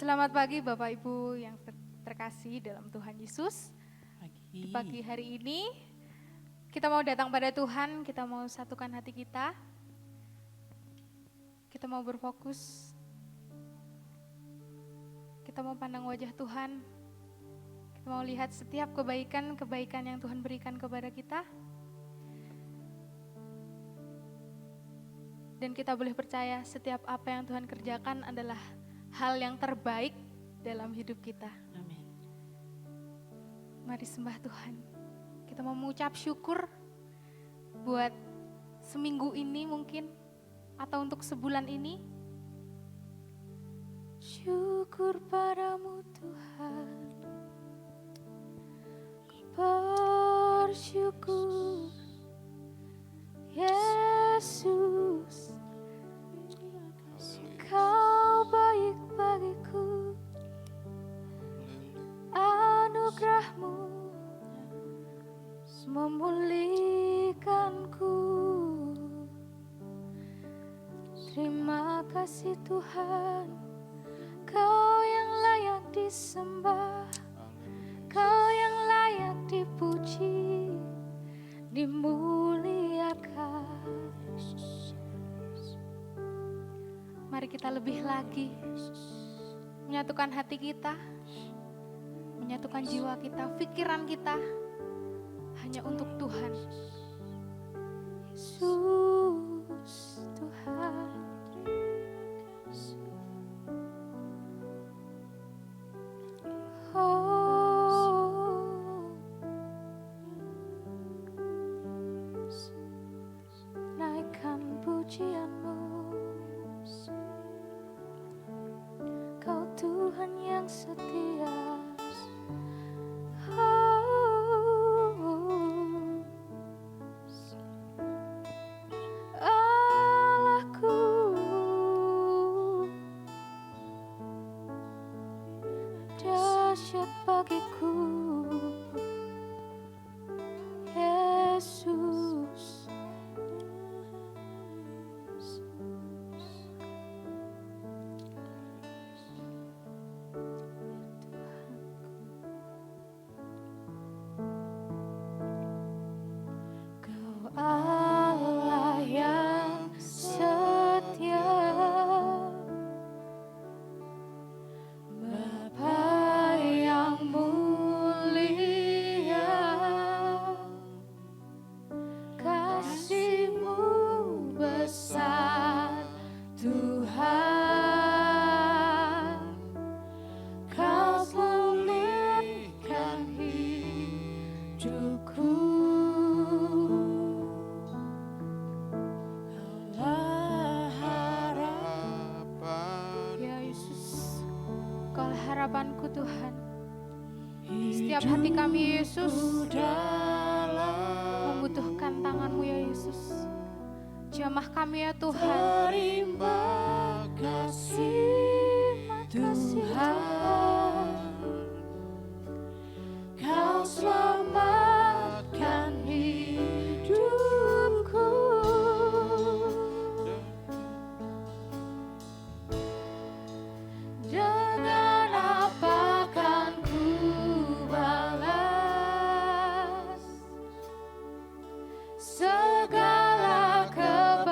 Selamat pagi Bapak Ibu yang terkasih dalam Tuhan Yesus. Di pagi hari ini kita mau datang pada Tuhan, kita mau satukan hati kita. Kita mau berfokus. Kita mau pandang wajah Tuhan. Kita mau lihat setiap kebaikan-kebaikan yang Tuhan berikan kepada kita. Dan kita boleh percaya setiap apa yang Tuhan kerjakan adalah hal yang terbaik dalam hidup kita. Amin. Mari sembah Tuhan. Kita mau mengucap syukur buat seminggu ini mungkin, atau untuk sebulan ini. Syukur padamu Tuhan, bersyukur Yesus, Kau baik bagiku, anugerah-Mu memulihkanku. Terima kasih Tuhan, Kau yang layak disembah, Kau yang layak dipuji, dimuliakan. Mari kita lebih lagi menyatukan hati kita, menyatukan jiwa kita, pikiran kita hanya untuk Tuhan. Yesus Tuhan. Naikkan pujian-Mu, Kau Tuhan yang setia. Allahku, dahsyat bagiku, Yesus. Kau Allah yang setia, Bapa yang mulia, kasih-Mu besar Tuhan. Kau pulihkan hidupku. Ya Yesus, Kau harapanku Tuhan. Setiap hati kami Yesus membutuhkan tangan-Mu ya Yesus. Jamah kami ya Tuhan. Terima kasih Tuhan, Kau selamatkan hidupku. Dengan apa kan ku balas segala kebaikan-Mu?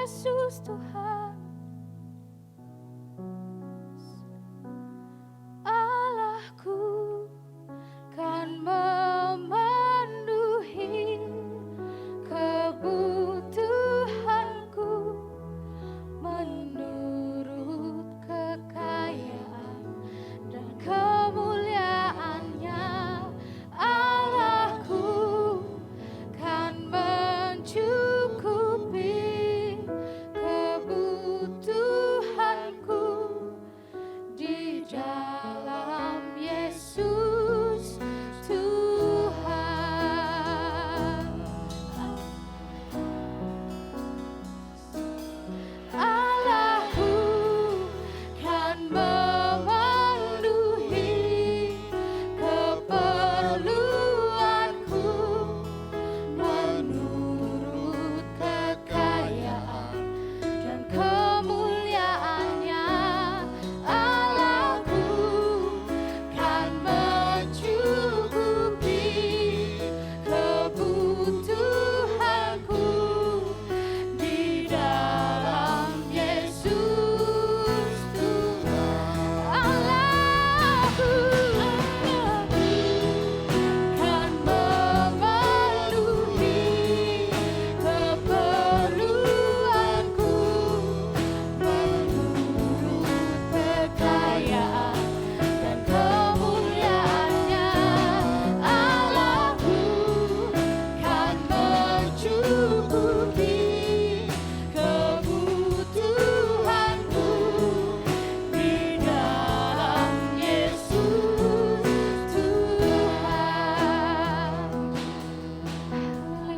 Yesus Tuhan. Allahku kan memenuhi kebutuhanku menurut kekayaan dan kemuliaannya. Allahku kan mencukupi kebutuhanku di dalam Yesus Tuhan. Allahku kan memenuhi keperluanku menurut kekayaan dan kemuliaannya. Allahku kan mencukupi kebutuhanku di dalam Yesus Tuhan. Allahku kan memenuhi keperluanku menurut kekayaan dan kemuliaannya. Allahku kan mencukupi kebutuhanku di dalam Yesus Tuhan.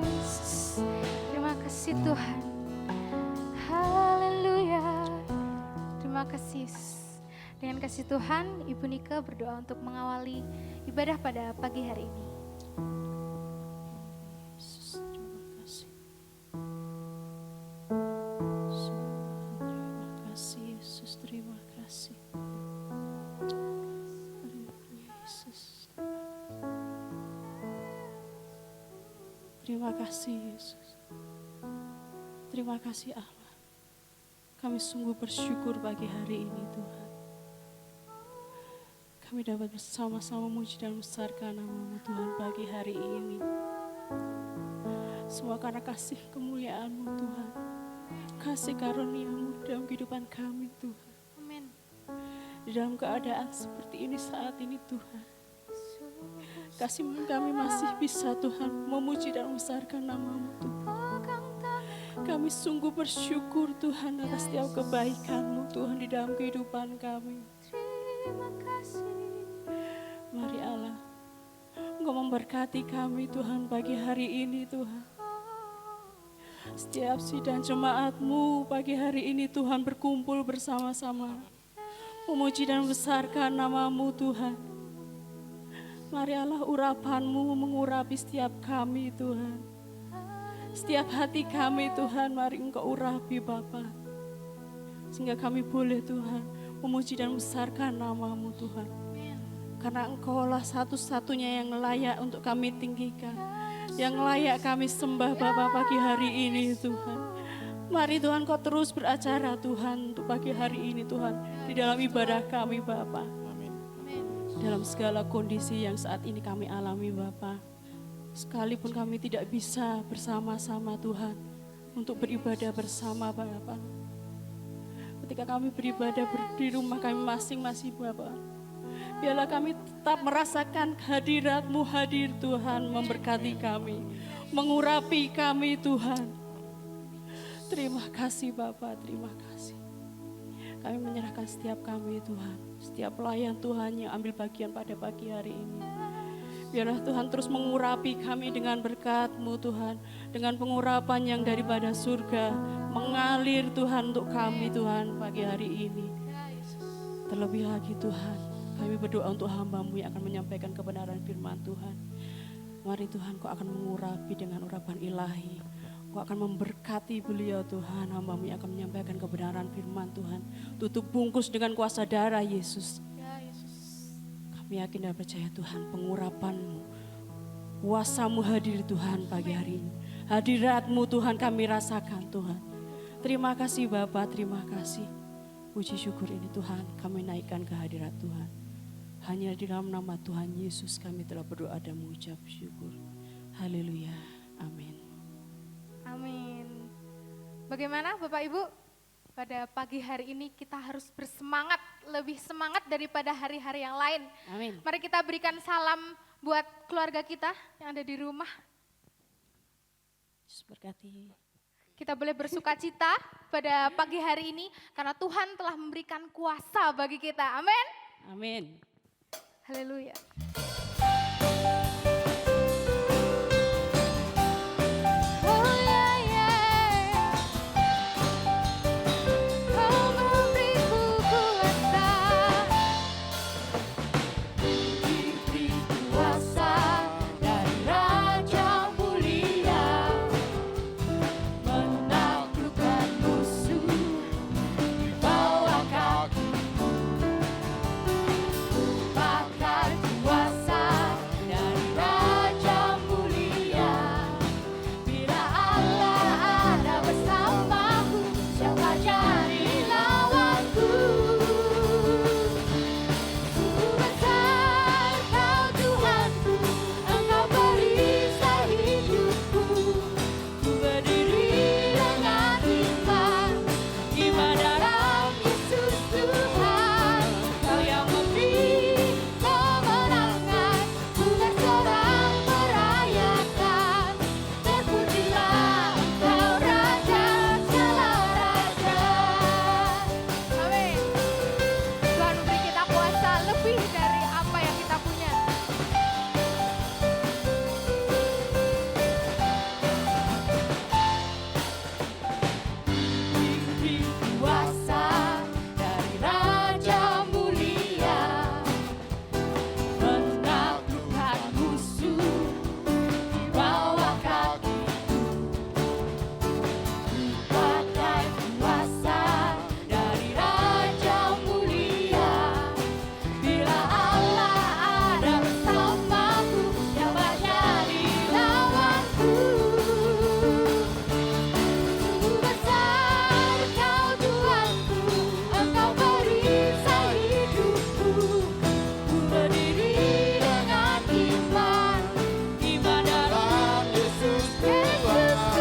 Yesus, terima kasih Tuhan. Haleluya. Terima kasih Yesus. Dengan kasih Tuhan, Ibu Nika berdoa untuk mengawali ibadah pada pagi hari ini. Yesus, terima kasih. Terima kasih Yesus, terima kasih. Haleluya Yesus. Terima kasih Yesus. Terima kasih Allah. Kami sungguh bersyukur pagi hari ini Tuhan. Kami dapat bersama-sama memuji dan membesarkan nama-Mu Tuhan pagi hari ini. Semua karena kasih kemuliaan-Mu Tuhan. Kasih karunia-Mu dalam kehidupan kami Tuhan. Amin. Di dalam keadaan seperti ini saat ini Tuhan. Kasih-Mu kami masih bisa Tuhan memuji dan membesarkan nama-Mu Tuhan. Kami sungguh bersyukur Tuhan atas setiap kebaikan-Mu Tuhan di dalam kehidupan kami. Terima kasih. Mari Allah, Engkau memberkati kami Tuhan pagi hari ini Tuhan. Setiap sidang jemaat-Mu pagi hari ini Tuhan berkumpul bersama-sama. Memuji dan membesarkan nama-Mu Tuhan. Mari Allah, urapan-Mu mengurapi setiap kami Tuhan. Setiap hati kami Tuhan, mari Engkau urapi Bapa. Sehingga kami boleh Tuhan memuji dan membesarkan nama-Mu Tuhan. Karena Engkau-lah satu-satunya yang layak untuk kami tinggikan. Yang layak kami sembah Bapa pagi hari ini Tuhan. Mari Tuhan Kau terus beracara Tuhan untuk pagi hari ini Tuhan. Di dalam ibadah kami Bapa. Dalam segala kondisi yang saat ini kami alami Bapa. Sekalipun kami tidak bisa bersama-sama Tuhan untuk beribadah bersama Bapa. Ketika kami beribadah di rumah kami masing-masing Bapa. Biarlah kami tetap merasakan hadirat-Mu hadir Tuhan memberkati kami. Mengurapi kami Tuhan. Terima kasih Bapa, terima kasih. Kami menyerahkan setiap kami Tuhan. Setiap pelayan Tuhan yang ambil bagian pada pagi hari ini. Biarlah Tuhan terus mengurapi kami dengan berkat-Mu Tuhan. Dengan pengurapan yang daripada surga. Mengalir Tuhan untuk kami Tuhan pagi hari ini. Terlebih lagi Tuhan, kami berdoa untuk hamba-Mu yang akan menyampaikan kebenaran firman Tuhan. Mari Tuhan Kau akan mengurapi dengan urapan ilahi. Kau akan memberkati beliau Tuhan. Hamba-Mu yang akan menyampaikan kebenaran firman Tuhan. Tutup bungkus dengan kuasa darah Yesus. Kami yakin dan percaya Tuhan pengurapan-Mu, kuasa-Mu hadir Tuhan pagi hari ini. Hadirat-Mu Tuhan kami rasakan Tuhan. Terima kasih Bapa, terima kasih. Puji syukur ini Tuhan, kami naikkan ke hadirat Tuhan. Hanya di dalam nama Tuhan Yesus kami telah berdoa dan mengucap syukur. Haleluya, amin. Amin. Bagaimana Bapak Ibu? Pada pagi hari ini kita harus bersemangat, lebih semangat daripada hari-hari yang lain. Amin. Mari kita berikan salam buat keluarga kita yang ada di rumah. Yesus berkati. Kita boleh bersuka cita pada pagi hari ini karena Tuhan telah memberikan kuasa bagi kita. Amin. Amin. Haleluya. Oh ya ya. Kau memberiku kuasa. Diberi kuasa dari Raja Mulia. Menaklukkan musuh di bawah kaki. Pakai kuasa dari Raja Mulia. Bila Allah ada bersamaku, siapa jadi lawanku? Sungguh besar Kau Tuhanku, Engkau perisai hidupku. Ku berdiri dengan iman, iman dalam Yesus Tuhan. Kau yang memberi kemenangan, ku bersorak merayakan. Terpujilah Engkau Raja segala raja. Amin. Tuhan memberi kita kuasa lebih dari apa yang kita punya. Diberi kuasa dari Raja Mulia. Menaklukkan musuh di bawah kakiku. Pakai kuasa dari Raja Mulia. Bila Allah ada bersamaku, siapa jadi lawanku? Sungguh besar Kau Tuhanku, Engkau perisai hidupku. Ku berdiri dengan iman, iman dalam Yesus Tuhan.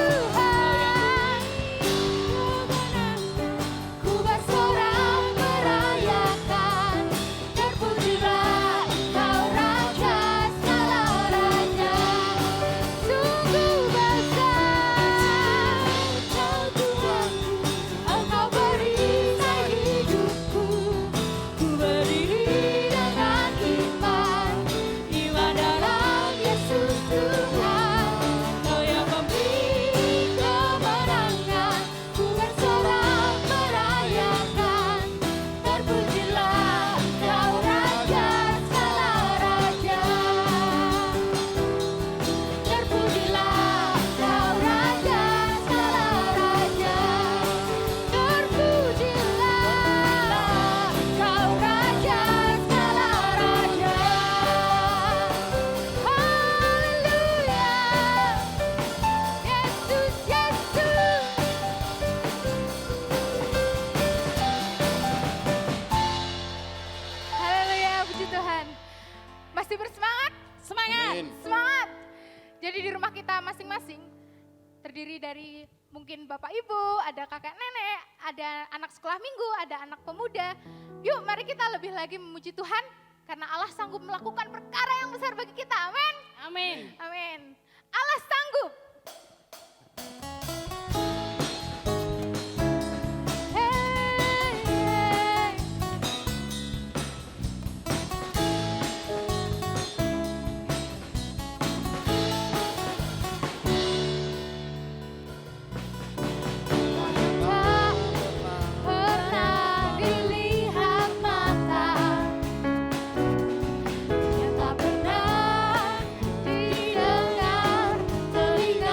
Ku bersorak merayakan. Terpujilah Engkau Raja segala raja. Sungguh besar Kau Tuhanku, Engkau perisai hidupku. Ku berdiri dengan iman, iman dalam Yesus Tuhan. Kau yang memberi kemenangan, ku bersorak merayakan. Terpujilah Engkau Raja segala raja. Terpujilah Engkau Raja segala raja. Terpujilah Engkau Raja segala raja. Haleluya. Yesus, Yesus. Haleluya, puji Tuhan. Masih bersemangat? Semangat. Amin. Semangat. Jadi di rumah kita masing-masing terdiri dari mungkin bapak ibu, ada kakek nenek, ada anak sekolah minggu, ada anak pemuda. Yuk mari kita lebih lagi memuji Tuhan karena Allah sanggup melakukan perkara yang besar bagi kita. Amin. Amin. Amin. Allah sanggup. Hey, hey. Tak pernah dilihat mata, yang tak pernah didengar telinga.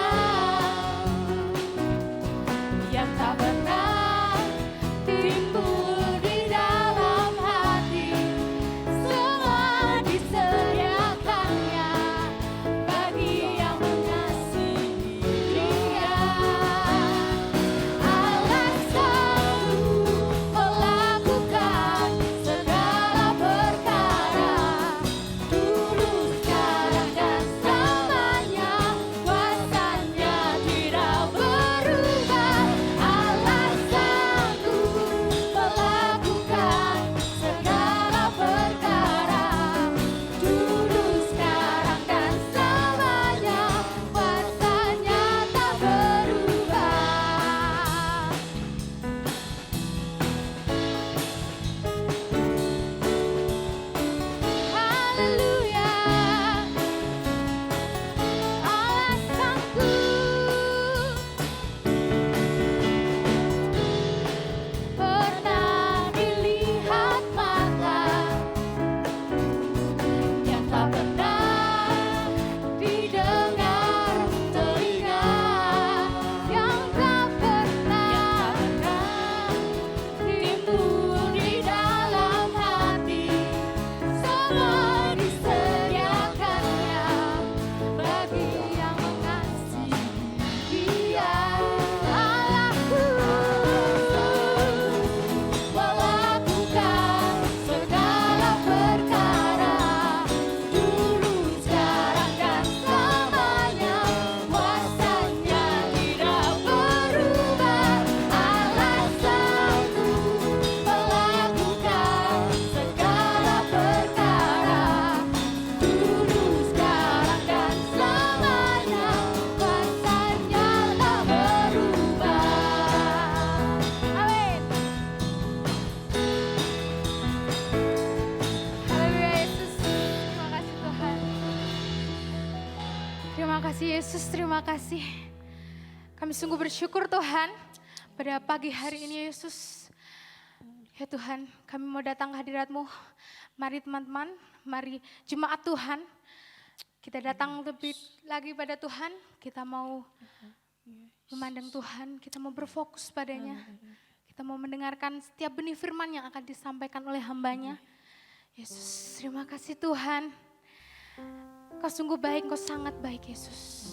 Yesus, terima kasih. Kami sungguh bersyukur Tuhan pada pagi hari ini Yesus. Ya Tuhan, kami mau datang ke hadirat-Mu. Mari teman-teman, mari jemaat Tuhan. Kita datang lebih lagi pada Tuhan. Kita mau memandang Tuhan, kita mau berfokus padanya. Kita mau mendengarkan setiap benih firman yang akan disampaikan oleh hamba-Nya. Yesus, terima kasih Tuhan. Kau sungguh baik, Kau sangat baik Yesus.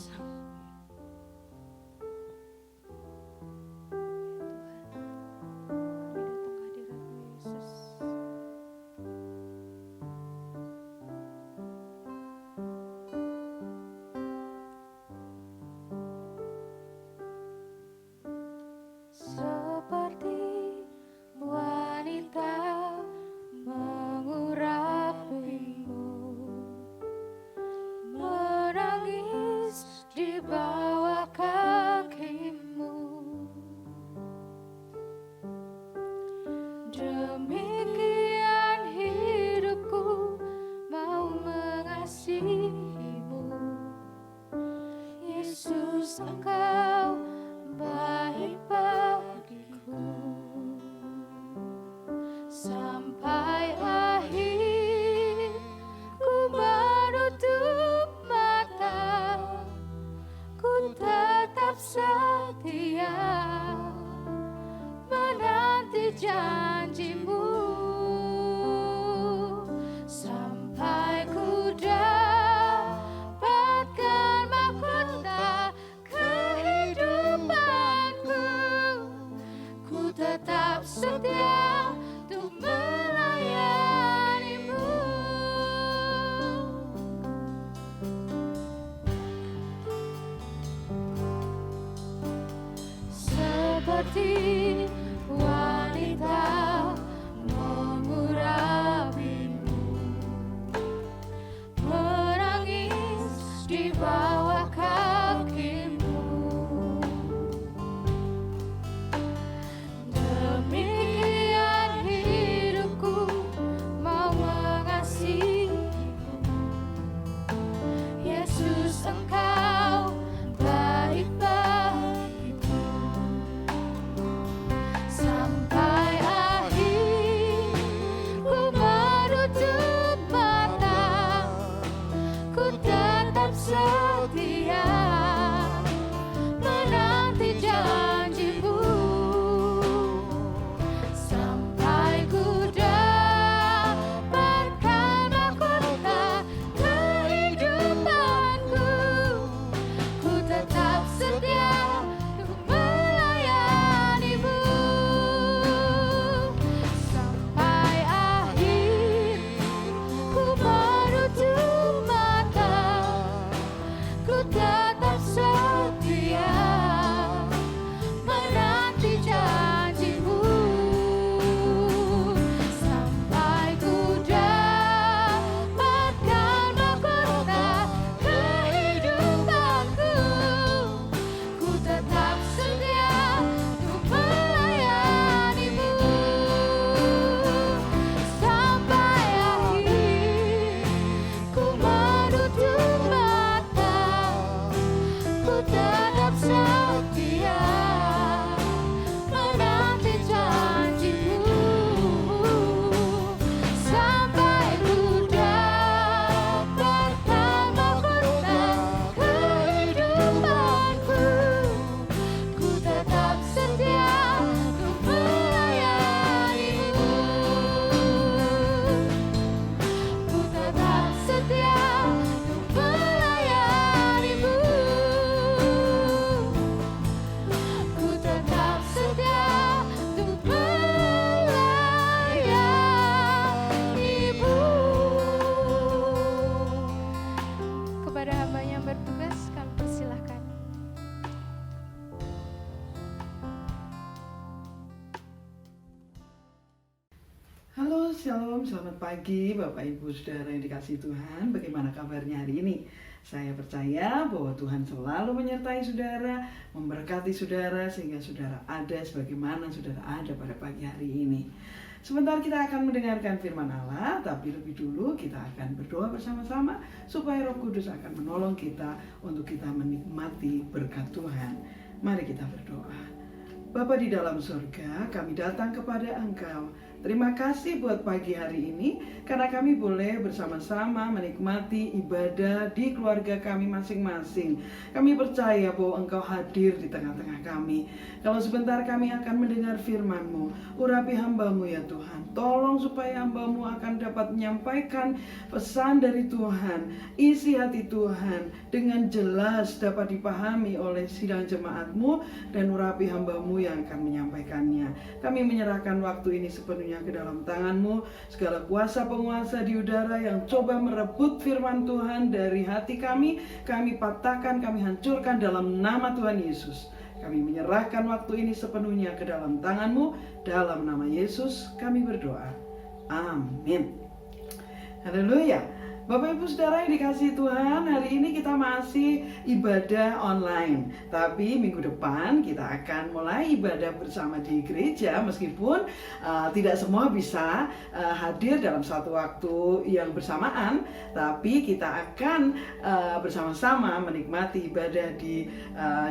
Seperti wanita mengurapimu, menangis di bawah kakimu. Demikian hidupku mau mengasihimu. Yesus, Engkau baik bagiku. Sampai akhir ku menutup mata, ku tetap setia menanti janji-Mu. Sampai ku dapatkan mahkota kehidupanku, ku tetap setia untuk melayani-Mu. Seperti wanita mengurapimu, menangis di bawah kakimu. Demikian hidupku mau mengasihimu. Yesus, Engkau baik bagiku. Shalom, selamat pagi Bapak Ibu Saudara yang dikasihi Tuhan. Bagaimana kabarnya hari ini? Saya percaya bahwa Tuhan selalu menyertai saudara, memberkati saudara, sehingga saudara ada sebagaimana saudara ada pada pagi hari ini. Sebentar kita akan mendengarkan firman Allah, tapi lebih dulu kita akan berdoa bersama-sama supaya Roh Kudus akan menolong kita untuk kita menikmati berkat Tuhan. Mari kita berdoa. Bapa di dalam surga, kami datang kepada Engkau. Terima kasih buat pagi hari ini, karena kami boleh bersama-sama menikmati ibadah di keluarga kami masing-masing. Kami percaya bahwa Engkau hadir di tengah-tengah kami. Kalau sebentar kami akan mendengar firman-Mu, urapi hamba-Mu ya Tuhan. Tolong supaya hamba-Mu akan dapat menyampaikan pesan dari Tuhan, isi hati Tuhan, dengan jelas dapat dipahami oleh sidang jemaat-Mu, dan urapi hamba-Mu yang akan menyampaikannya. Kami menyerahkan waktu ini sepenuhnya ke dalam tangan-Mu. Segala kuasa penguasa di udara yang coba merebut firman Tuhan dari hati kami patahkan, kami hancurkan dalam nama Tuhan Yesus. Kami menyerahkan waktu ini sepenuhnya ke dalam tangan-Mu. Dalam nama Yesus kami berdoa. Amin. Haleluya. Bapak Ibu Saudara yang dikasihi Tuhan, hari ini kita masih ibadah online. Tapi minggu depan kita akan mulai ibadah bersama di gereja, meskipun tidak semua bisa hadir dalam satu waktu yang bersamaan. Tapi kita akan bersama-sama menikmati ibadah di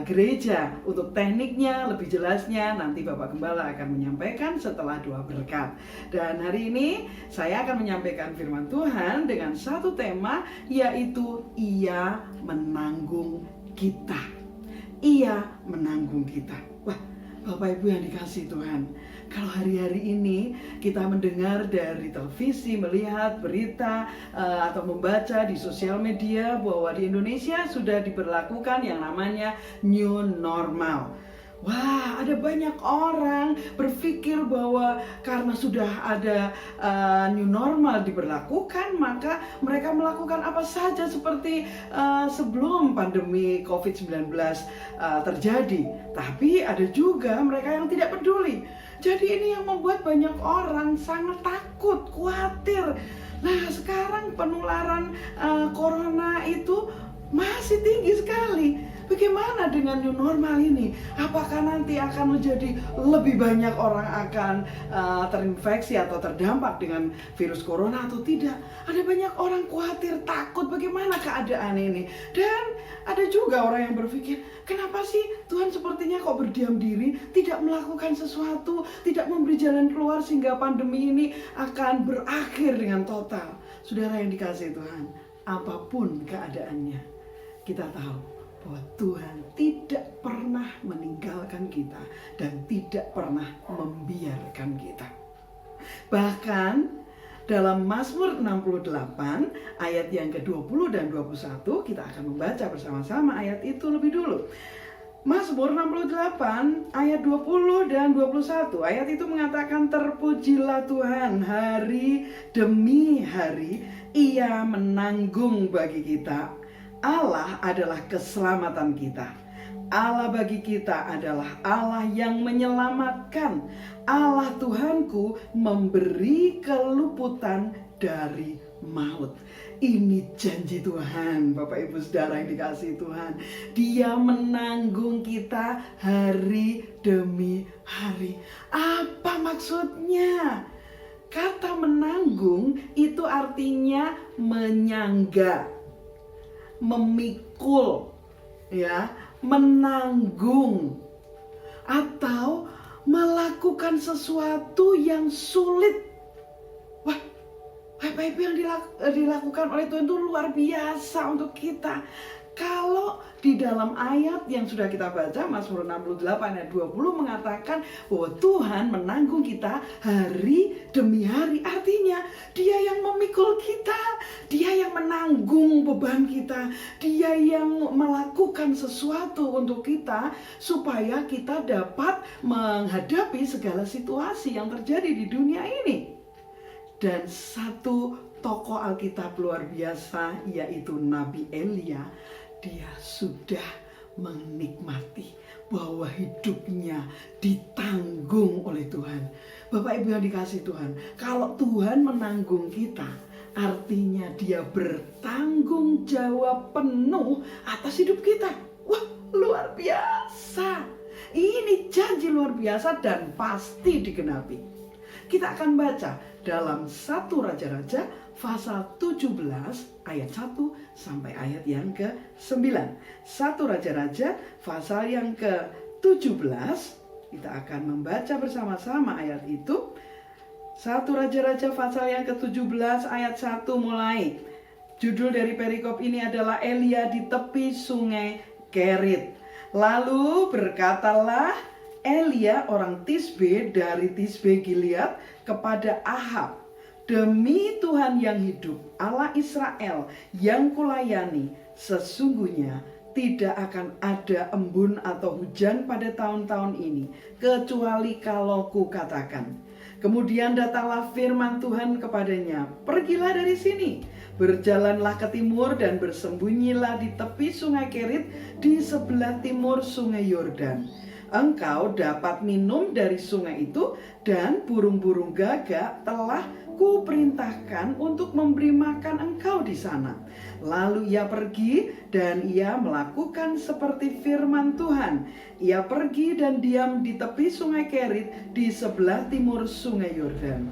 gereja. Untuk tekniknya, lebih jelasnya nanti Bapak Gembala akan menyampaikan setelah doa berkat. Dan hari ini saya akan menyampaikan firman Tuhan dengan satu tema, yaitu Ia menanggung kita. Ia menanggung kita. Wah, Bapak Ibu yang dikasihi Tuhan, kalau hari-hari ini kita mendengar dari televisi, melihat berita atau membaca di sosial media bahwa di Indonesia sudah diberlakukan yang namanya new normal. Wah, ada banyak orang berpikir bahwa karena sudah ada new normal diberlakukan, maka mereka melakukan apa saja seperti sebelum pandemi COVID-19 terjadi. Tapi ada juga mereka yang tidak peduli. Jadi ini yang membuat banyak orang sangat takut, khawatir. Nah, sekarang penularan corona itu masih tinggi sekali. Bagaimana dengan new normal ini? Apakah nanti akan menjadi lebih banyak orang akan terinfeksi atau terdampak dengan virus corona atau tidak? Ada banyak orang khawatir, takut bagaimana keadaan ini. Dan ada juga orang yang berpikir, kenapa sih Tuhan sepertinya kok berdiam diri, tidak melakukan sesuatu, tidak memberi jalan keluar sehingga pandemi ini akan berakhir dengan total. Saudara yang dikasihi Tuhan, apapun keadaannya, kita tahu bahwa Tuhan tidak pernah meninggalkan kita dan tidak pernah membiarkan kita. Bahkan dalam Mazmur 68 ayat yang ke-20 dan 21, kita akan membaca bersama-sama ayat itu lebih dulu. Mazmur 68 ayat 20 dan 21. Ayat itu mengatakan, terpujilah Tuhan hari demi hari, Ia menanggung bagi kita. Allah adalah keselamatan kita. Allah bagi kita adalah Allah yang menyelamatkan. Allah Tuhanku memberi keluputan dari maut. Ini janji Tuhan, Bapak Ibu Saudara yang dikasihi Tuhan. Dia menanggung kita hari demi hari. Apa maksudnya? Kata menanggung itu artinya menyangga, memikul, ya, menanggung, atau melakukan sesuatu yang sulit. Wah, Bapak Ibu, yang dilakukan oleh Tuhan itu luar biasa untuk kita. Kalau di dalam ayat yang sudah kita baca, Mazmur 68 ayat 20 mengatakan bahwa Tuhan menanggung kita hari demi hari. Artinya Dia yang memikul kita, Dia yang menanggung beban kita, Dia yang melakukan sesuatu untuk kita supaya kita dapat menghadapi segala situasi yang terjadi di dunia ini. Dan satu tokoh Alkitab luar biasa, yaitu Nabi Elia. Dia sudah menikmati bahwa hidupnya ditanggung ditanggung oleh Tuhan. Bapak Ibu yang dikasihi Tuhan, kalau Tuhan menanggung kita, artinya Dia bertanggung jawab penuh atas hidup kita. Wah, luar biasa. Ini janji luar biasa dan pasti digenapi. Kita akan baca dalam 1 Raja-Raja pasal 17 ayat 1 sampai ayat yang ke-9. 1 Raja-Raja pasal yang ke-17, kita akan membaca bersama-sama ayat itu. 1 Raja-Raja pasal yang ke-17 ayat 1 mulai. Judul dari perikop ini adalah Elia di tepi sungai Kerit. Lalu berkatalah Elia orang Tisbe dari Tisbe Gilead kepada Ahab, demi Tuhan yang hidup, Allah Israel yang kulayani, sesungguhnya tidak akan ada embun atau hujan pada tahun-tahun ini, kecuali kalau kukatakan. Kemudian datanglah firman Tuhan kepadanya, pergilah dari sini, berjalanlah ke timur dan bersembunyilah di tepi sungai Kerit di sebelah timur sungai Yordan. Engkau dapat minum dari sungai itu, dan burung-burung gagak telah kuperintahkan untuk memberi makan engkau di sana. Lalu ia pergi dan ia melakukan seperti firman Tuhan. Ia pergi dan diam di tepi sungai Kerit di sebelah timur sungai Yordan.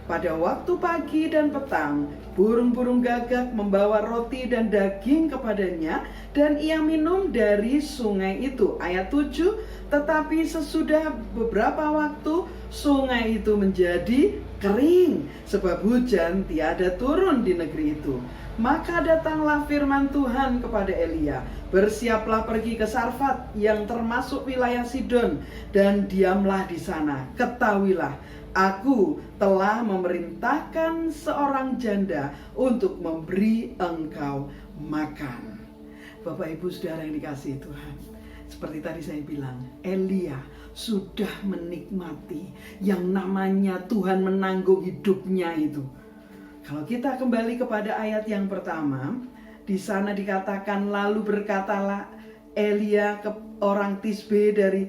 Pada waktu pagi dan petang, burung-burung gagak membawa roti dan daging kepadanya, dan ia minum dari sungai itu. Ayat 7, tetapi sesudah beberapa waktu, sungai itu menjadi kering, sebab hujan tiada turun di negeri itu. Maka datanglah firman Tuhan kepada Elia, bersiaplah pergi ke Sarfat yang termasuk wilayah Sidon, dan diamlah di sana. Ketahuilah, aku telah memerintahkan seorang janda untuk memberi engkau makan. Bapak Ibu Saudara yang dikasihi Tuhan, seperti tadi saya bilang, Elia sudah menikmati yang namanya Tuhan menanggung hidupnya itu. Kalau kita kembali kepada ayat yang pertama, di sana dikatakan, lalu berkatalah Elia ke orang Tisbe dari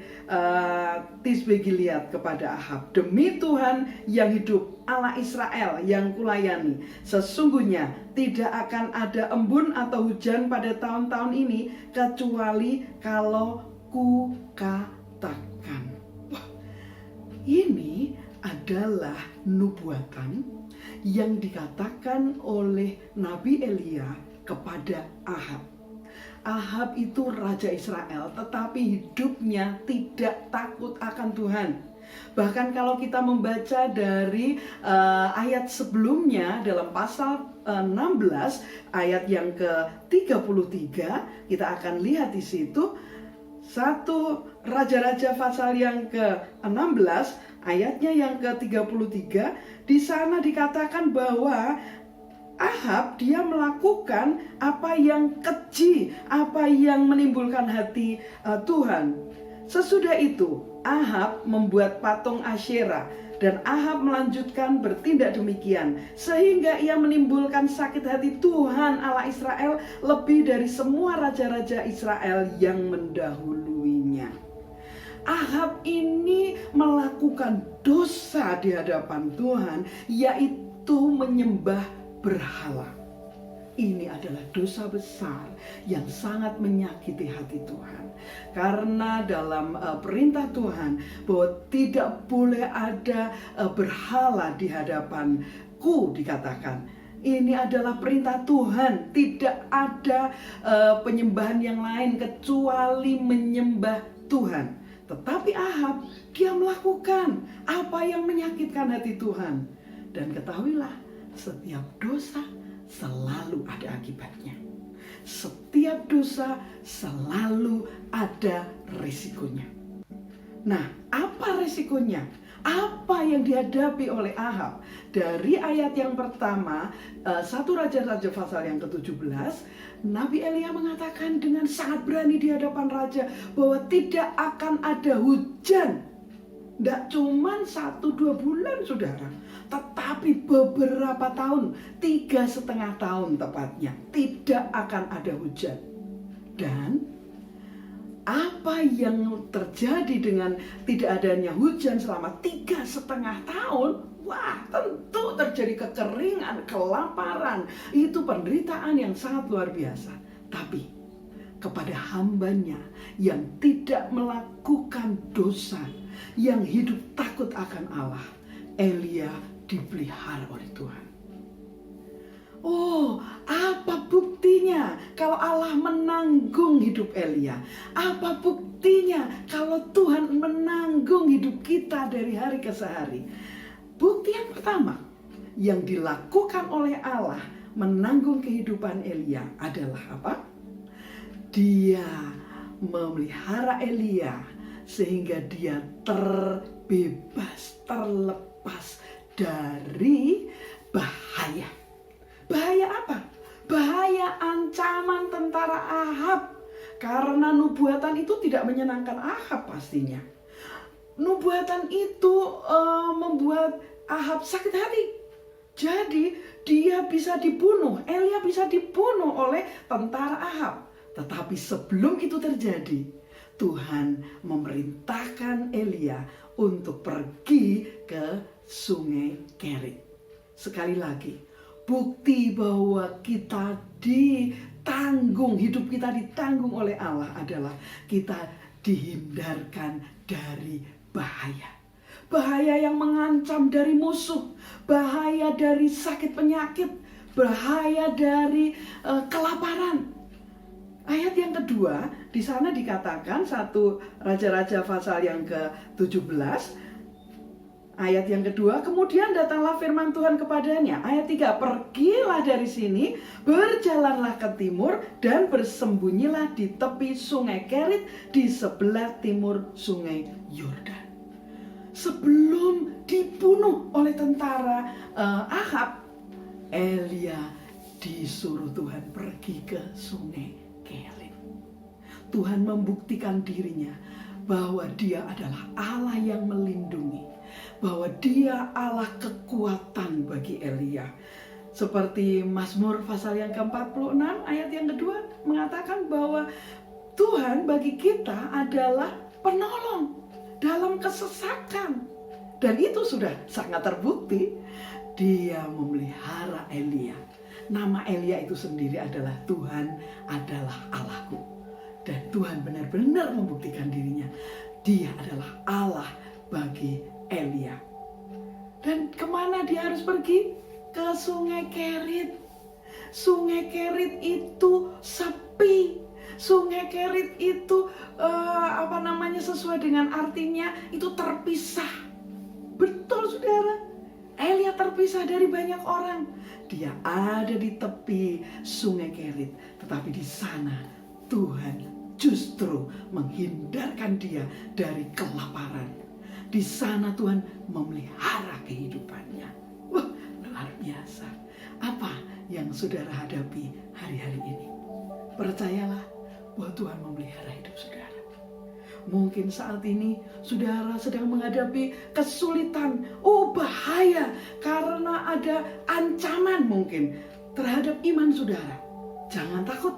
Tisbe Gilead kepada Ahab, demi Tuhan yang hidup, Allah Israel yang kulayani, sesungguhnya tidak akan ada embun atau hujan pada tahun-tahun ini, kecuali kalau kukatakan. Wah, ini adalah nubuatan yang dikatakan oleh Nabi Elia kepada Ahab. Ahab itu raja Israel, tetapi hidupnya tidak takut akan Tuhan. Bahkan kalau kita membaca dari ayat sebelumnya dalam pasal 16 ayat yang ke-33, kita akan lihat di situ 1 Raja-Raja pasal yang ke-16 ayatnya yang ke-33, di sana dikatakan bahwa Ahab dia melakukan apa yang keji, apa yang menimbulkan hati Tuhan. Sesudah itu Ahab membuat patung Asyera, dan Ahab melanjutkan bertindak demikian sehingga ia menimbulkan sakit hati Tuhan Allah Israel lebih dari semua raja-raja Israel yang mendahuluinya. Ahab ini melakukan dosa di hadapan Tuhan, yaitu menyembah berhala. Ini adalah dosa besar yang sangat menyakiti hati Tuhan. Karena dalam perintah Tuhan bahwa tidak boleh ada berhala di hadapanku, dikatakan. Ini adalah perintah Tuhan. Tidak ada penyembahan yang lain kecuali menyembah Tuhan. Tetapi Ahab, dia melakukan apa yang menyakitkan hati Tuhan. Dan ketahuilah, setiap dosa selalu ada akibatnya. Setiap dosa selalu ada resikonya. Nah, apa resikonya? Apa yang dihadapi oleh Ahab? Dari ayat yang pertama, 1 Raja-Raja pasal yang ke-17, Nabi Elia mengatakan dengan sangat berani di hadapan raja bahwa tidak akan ada hujan. Tidak cuma 1-2 bulan, saudara, tetapi beberapa tahun, 3,5 tahun tepatnya, tidak akan ada hujan. Dan apa yang terjadi dengan tidak adanya hujan selama 3,5 tahun, wah tentu terjadi kekeringan, kelaparan. Itu penderitaan yang sangat luar biasa. Tapi kepada hambanya yang tidak melakukan dosa, yang hidup takut akan Allah, Elia dipelihara oleh Tuhan. Oh, apa buktinya kalau Allah menanggung hidup Elia? Apa buktinya kalau Tuhan menanggung hidup kita dari hari ke hari? Bukti yang pertama yang dilakukan oleh Allah menanggung kehidupan Elia adalah apa? Dia memelihara Elia sehingga dia terbebas, terlepas dari bahaya. Bahaya apa? Bahaya ancaman tentara Ahab. Karena nubuatan itu tidak menyenangkan Ahab pastinya. Nubuatan itu membuat Ahab sakit hati. Jadi dia bisa dibunuh, Elia bisa dibunuh oleh tentara Ahab. Tetapi sebelum itu terjadi, Tuhan memerintahkan Elia untuk pergi ke sungai Kerit. Sekali lagi, bukti bahwa kita ditanggung, hidup kita ditanggung oleh Allah adalah kita dihindarkan dari bahaya. Bahaya yang mengancam dari musuh, bahaya dari sakit penyakit, bahaya dari kelaparan. Ayat yang kedua, di sana dikatakan 1 Raja-Raja pasal yang ke-17. Ayat yang kedua, kemudian datanglah firman Tuhan kepadanya. Ayat 3, pergilah dari sini, berjalanlah ke timur dan bersembunyilah di tepi sungai Kerit di sebelah timur sungai Yordan. Sebelum dibunuh oleh tentara Ahab, Elia disuruh Tuhan pergi ke sungai Kerit. Tuhan membuktikan dirinya bahwa dia adalah Allah yang melindungi, bahwa dia Allah kekuatan bagi Elia. Seperti Mazmur pasal yang ke-46 ayat yang kedua mengatakan bahwa Tuhan bagi kita adalah penolong dalam kesesakan. Dan itu sudah sangat terbukti. Dia memelihara Elia. Nama Elia itu sendiri adalah Tuhan adalah Allahku. Dan Tuhan benar-benar membuktikan dirinya. Dia adalah Allah bagi Elia. Dan kemana dia harus pergi? Ke sungai Kerit. Sungai Kerit itu sepi. Sungai Kerit itu sesuai dengan artinya itu terpisah. Betul saudara. Elia terpisah dari banyak orang. Dia ada di tepi sungai Kerit. Tetapi di sana Tuhan justru menghindarkan dia dari kelaparan. Di sana Tuhan memelihara kehidupannya. Wah, luar biasa. Apa yang saudara hadapi hari-hari ini? Percayalah bahwa Tuhan memelihara hidup saudara. Mungkin saat ini saudara sedang menghadapi kesulitan, bahaya karena ada ancaman mungkin terhadap iman saudara. Jangan takut,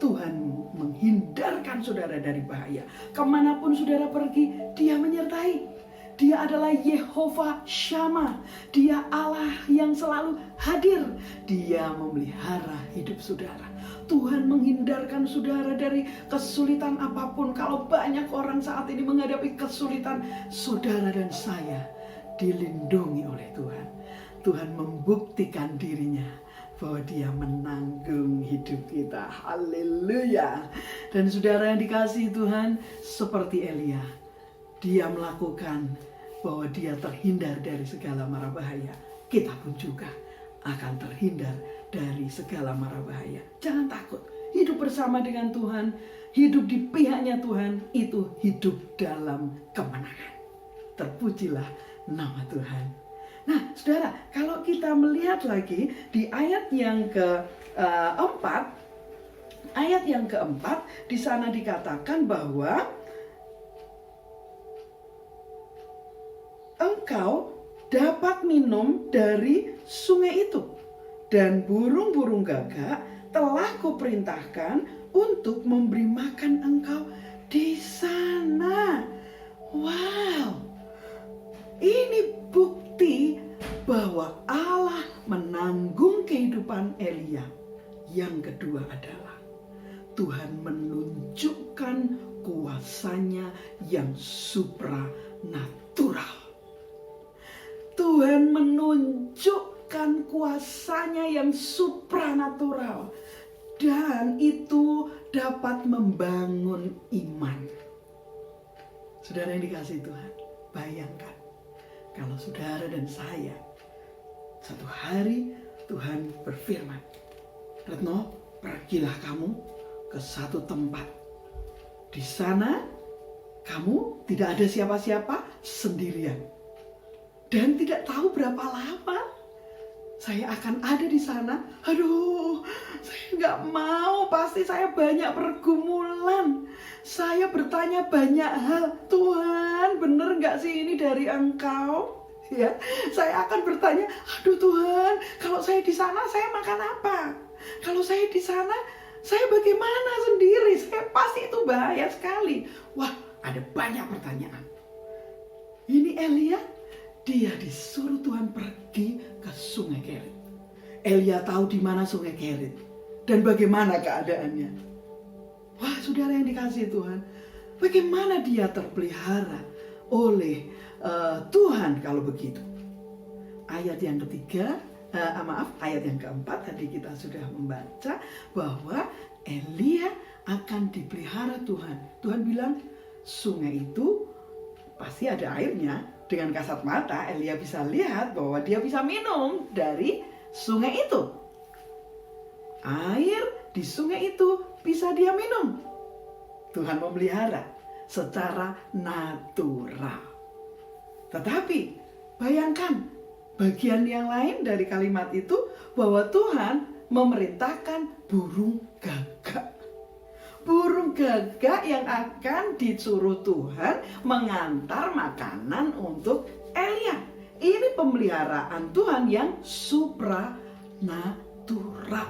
Tuhan menghindarkan saudara dari bahaya. Kemanapun saudara pergi, Dia menyertai. Dia adalah Yehova Shammah. Dia Allah yang selalu hadir. Dia memelihara hidup saudara. Tuhan menghindarkan saudara dari kesulitan apapun. Kalau banyak orang saat ini menghadapi kesulitan, saudara dan saya dilindungi oleh Tuhan. Tuhan membuktikan dirinya bahwa Dia menanggung hidup kita. Haleluya. Dan saudara yang dikasihi Tuhan, seperti Elia, dia melakukan bahwa dia terhindar dari segala mara bahaya. Kita pun juga akan terhindar dari segala mara bahaya. Jangan takut. Hidup bersama dengan Tuhan, hidup di pihaknya Tuhan, itu hidup dalam kemenangan. Terpujilah nama Tuhan. Nah, saudara, kalau kita melihat lagi di ayat yang keempat, di sana dikatakan bahwa engkau dapat minum dari sungai itu, dan burung-burung gagak telah kuperintahkan untuk memberi makan engkau di sana. Wow, ini bukti bahwa Allah menanggung kehidupan Elia. Yang kedua adalah Tuhan menunjukkan kuasanya yang supranatural. Tuhan menunjukkan kuasanya yang supranatural. Dan itu dapat membangun iman. Saudara yang dikasihi Tuhan, bayangkan kalau saudara dan saya satu hari Tuhan berfirman, Retno, pergilah kamu ke satu tempat. Di sana kamu tidak ada siapa-siapa, sendirian. Dan tidak tahu berapa lama saya akan ada di sana. Aduh, saya nggak mau. Pasti saya banyak pergumulan. Saya bertanya banyak hal. Tuhan, bener nggak sih ini dari Engkau? Ya, saya akan bertanya, aduh Tuhan, kalau saya di sana saya makan apa? Kalau saya di sana, saya bagaimana sendiri? Saya pasti itu bahaya sekali. Wah, ada banyak pertanyaan. Ini Elia, dia disuruh Tuhan pergi ke Sungai Kerit. Elia tahu di mana Sungai Kerit dan bagaimana keadaannya. Wah, saudara yang dikasihi Tuhan, bagaimana dia terpelihara oleh Tuhan kalau begitu. Ayat yang ketiga, ayat yang keempat tadi kita sudah membaca bahwa Elia akan dipelihara Tuhan. Tuhan bilang sungai itu pasti ada airnya. Dengan kasat mata Elia bisa lihat bahwa dia bisa minum dari sungai itu. Air di sungai itu bisa dia minum. Tuhan memelihara secara natural. Tetapi bayangkan bagian yang lain dari kalimat itu bahwa Tuhan memerintahkan burung gagak. Burung gagak yang akan disuruh Tuhan mengantar makanan untuk Elia. Ini pemeliharaan Tuhan yang supranatural,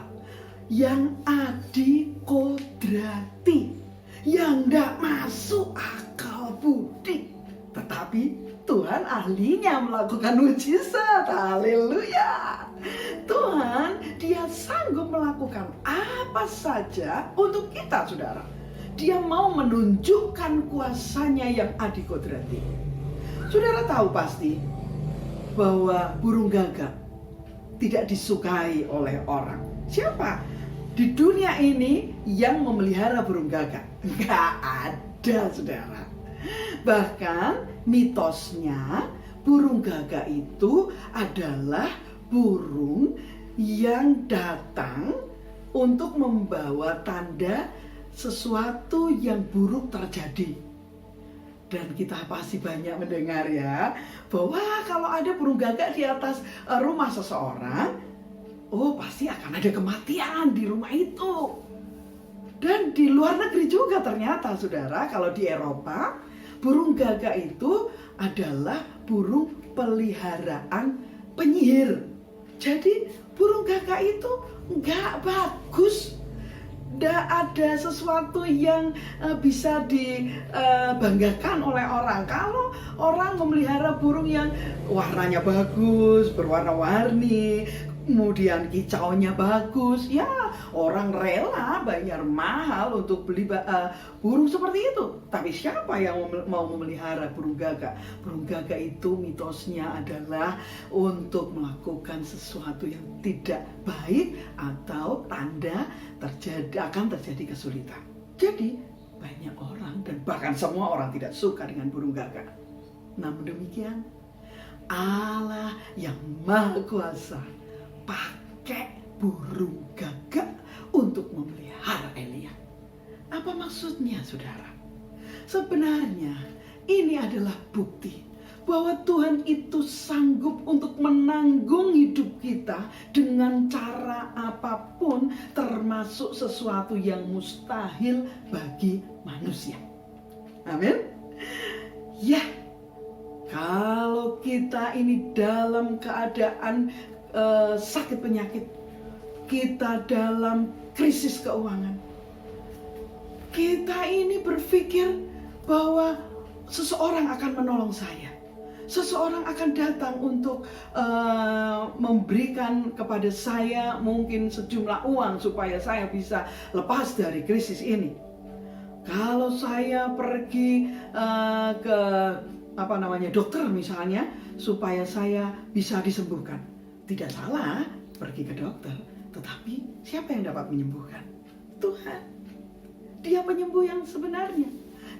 yang adikodrati, yang tidak masuk akal budi. Tetapi Tuhan ahlinya melakukan mujizat. Haleluya. Tuhan, dia sanggup melakukan apa saja untuk kita, saudara. Dia mau menunjukkan kuasanya yang adikodrati. Saudara tahu pasti bahwa burung gagak tidak disukai oleh orang. Siapa di dunia ini yang memelihara burung gagak? Nggak ada, saudara. Bahkan mitosnya burung gagak itu adalah burung yang datang untuk membawa tanda sesuatu yang buruk terjadi. Dan kita pasti banyak mendengar ya, bahwa kalau ada burung gagak di atas rumah seseorang, oh pasti akan ada kematian di rumah itu. Dan di luar negeri juga ternyata, saudara, kalau di Eropa, burung gagak itu adalah burung peliharaan penyihir. Jadi burung gagak itu nggak bagus. Nggak ada sesuatu yang bisa dibanggakan oleh orang. Kalau orang memelihara burung yang warnanya bagus, berwarna-warni, kemudian kicaunya bagus, ya orang rela bayar mahal untuk beli burung seperti itu. Tapi siapa yang mau memelihara burung gagak? Burung gagak itu mitosnya adalah untuk melakukan sesuatu yang tidak baik atau tanda akan terjadi kesulitan. Jadi banyak orang dan bahkan semua orang tidak suka dengan burung gagak. Namun demikian, Allah yang Maha Kuasa pakai burung gagak untuk memelihara Elia. Apa maksudnya, saudara? Sebenarnya ini adalah bukti bahwa Tuhan itu sanggup untuk menanggung hidup kita dengan cara apapun, termasuk sesuatu yang mustahil bagi manusia. Amin. Ya, kalau kita ini dalam keadaan sakit penyakit, kita dalam krisis keuangan, Kita ini berpikir bahwa seseorang akan menolong saya. Seseorang akan datang untuk memberikan kepada saya mungkin sejumlah uang supaya saya bisa lepas dari krisis ini. Kalau saya pergi ke dokter misalnya supaya saya bisa disembuhkan. Tidak salah pergi ke dokter, tetapi siapa yang dapat menyembuhkan? Tuhan. Dia penyembuh yang sebenarnya.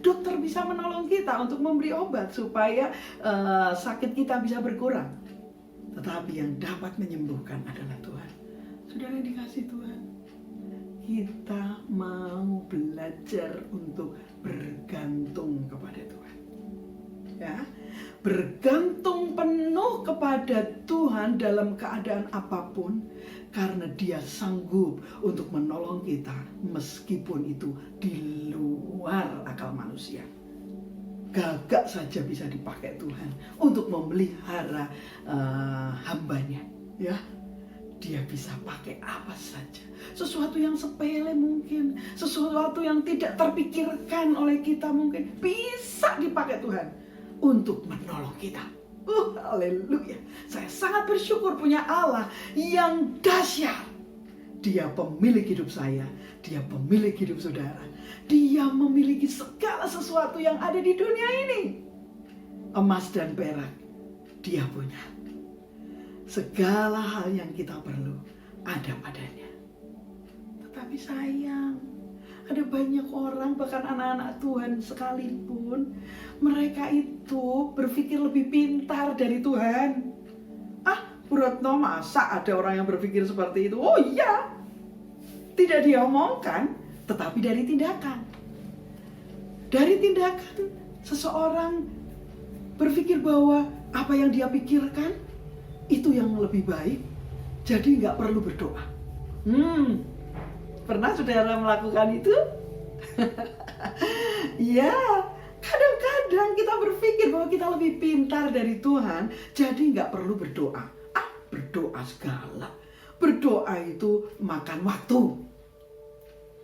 Dokter bisa menolong kita untuk memberi obat supaya sakit kita bisa berkurang. Tetapi yang dapat menyembuhkan adalah Tuhan. Saudara yang dikasih Tuhan, kita mau belajar untuk bergantung kepada Tuhan. Ya, bergantung penuh kepada Tuhan dalam keadaan apapun, karena Dia sanggup untuk menolong kita meskipun itu di luar akal manusia. Gagak saja bisa dipakai Tuhan untuk memelihara hambanya. Ya, Dia bisa pakai apa saja. Sesuatu yang sepele mungkin, sesuatu yang tidak terpikirkan oleh kita mungkin bisa dipakai Tuhan untuk menolong kita. Haleluya. Saya sangat bersyukur punya Allah yang dahsyat. Dia pemilik hidup saya, Dia pemilik hidup saudara. Dia memiliki segala sesuatu yang ada di dunia ini. Emas dan perak Dia punya. Segala hal yang kita perlu ada padanya. Tetapi sayang, ada banyak orang, bahkan anak-anak Tuhan sekalipun, mereka itu berpikir lebih pintar dari Tuhan. Bu Retno, masa ada orang yang berpikir seperti itu? Oh iya, tidak diomongkan, tetapi dari tindakan. Dari tindakan seseorang berpikir bahwa apa yang dia pikirkan itu yang lebih baik, jadi nggak perlu berdoa. Pernah saudara melakukan itu? Ya, kadang-kadang kita berpikir bahwa kita lebih pintar dari Tuhan, jadi nggak perlu berdoa. Berdoa segala. Berdoa itu makan waktu.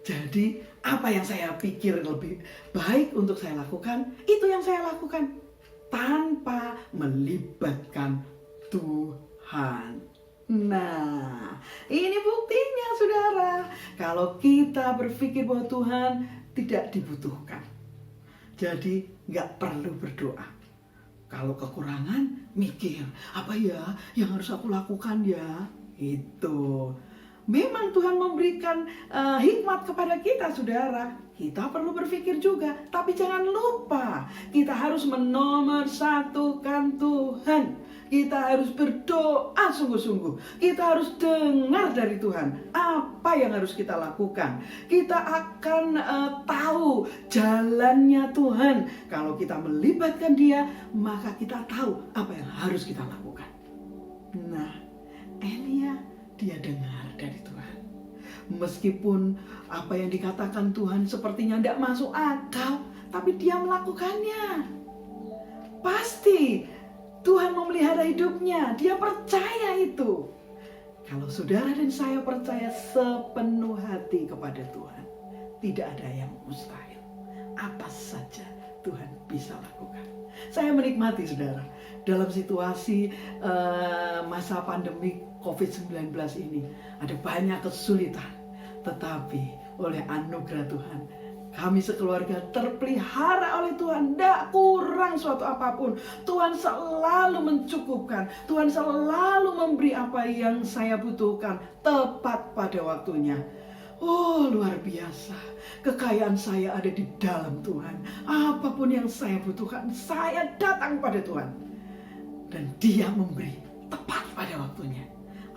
Jadi apa yang saya pikir lebih baik untuk saya lakukan, itu yang saya lakukan tanpa melibatkan Tuhan. Nah, ini buktinya saudara. Kalau kita berpikir bahwa Tuhan tidak dibutuhkan, jadi nggak perlu berdoa. Kalau kekurangan, mikir, apa ya yang harus aku lakukan ya? Itu. Memang Tuhan memberikan hikmat kepada kita saudara. Kita perlu berpikir juga. Tapi jangan lupa, kita harus menomorsatukan Tuhan. Kita harus berdoa sungguh-sungguh. Kita harus dengar dari Tuhan apa yang harus kita lakukan. Kita akan tahu jalannya Tuhan. Kalau kita melibatkan Dia, maka kita tahu apa yang harus kita lakukan. Nah, Elia, dia dengar dari Tuhan. Meskipun apa yang dikatakan Tuhan sepertinya tidak masuk akal, tapi dia melakukannya. Pasti Tuhan memelihara hidupnya, dia percaya itu. Kalau saudara dan saya percaya sepenuh hati kepada Tuhan, tidak ada yang mustahil. Apa saja Tuhan bisa lakukan. Saya menikmati saudara, dalam situasi masa pandemi COVID-19 ini, ada banyak kesulitan. Tetapi oleh anugerah Tuhan, kami sekeluarga terpelihara oleh Tuhan. Tidak kurang suatu apapun. Tuhan selalu mencukupkan. Tuhan selalu memberi apa yang saya butuhkan tepat pada waktunya. Oh, luar biasa. Kekayaan saya ada di dalam Tuhan. Apapun yang saya butuhkan, saya datang pada Tuhan. Dan Dia memberi tepat pada waktunya.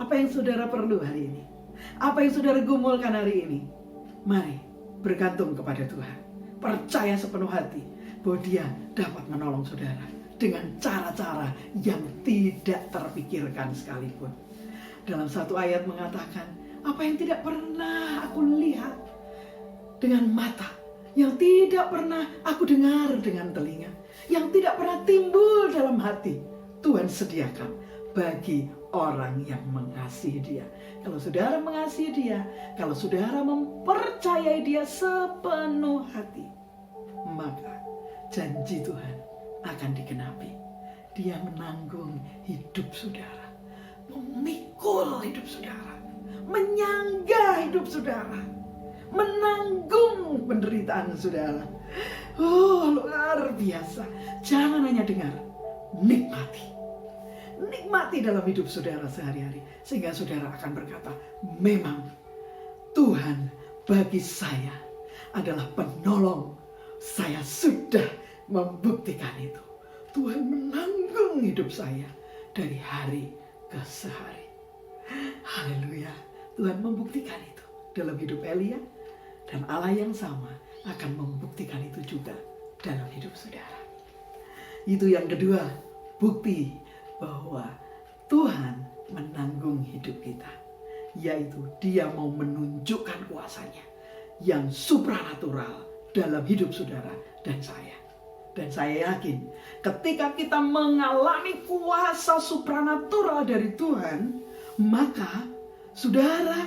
Apa yang saudara perlu hari ini? Apa yang saudara gumulkan hari ini? Mari bergantung kepada Tuhan. Percaya sepenuh hati bahwa Dia dapat menolong saudara dengan cara-cara yang tidak terpikirkan sekalipun. Dalam satu ayat mengatakan, apa yang tidak pernah aku lihat dengan mata, yang tidak pernah aku dengar dengan telinga, yang tidak pernah timbul dalam hati, Tuhan sediakan bagi orang yang mengasihi Dia. Kalau saudara mengasihi Dia, kalau saudara mempercayai Dia sepenuh hati, maka janji Tuhan akan digenapi. Dia menanggung hidup saudara, memikul hidup saudara, menyangga hidup saudara, menanggung penderitaan saudara. Oh, luar biasa. Jangan hanya dengar, nikmati. Nikmati dalam hidup saudara sehari-hari, sehingga saudara akan berkata, memang Tuhan bagi saya adalah penolong. Saya sudah membuktikan itu. Tuhan menanggung hidup saya dari hari ke sehari. Haleluya. Tuhan membuktikan itu dalam hidup Elia, dan Allah yang sama akan membuktikan itu juga dalam hidup saudara. Itu yang kedua, bukti bahwa Tuhan menanggung hidup kita, yaitu Dia mau menunjukkan kuasanya yang supranatural dalam hidup saudara dan saya. Dan saya yakin ketika kita mengalami kuasa supranatural dari Tuhan, maka saudara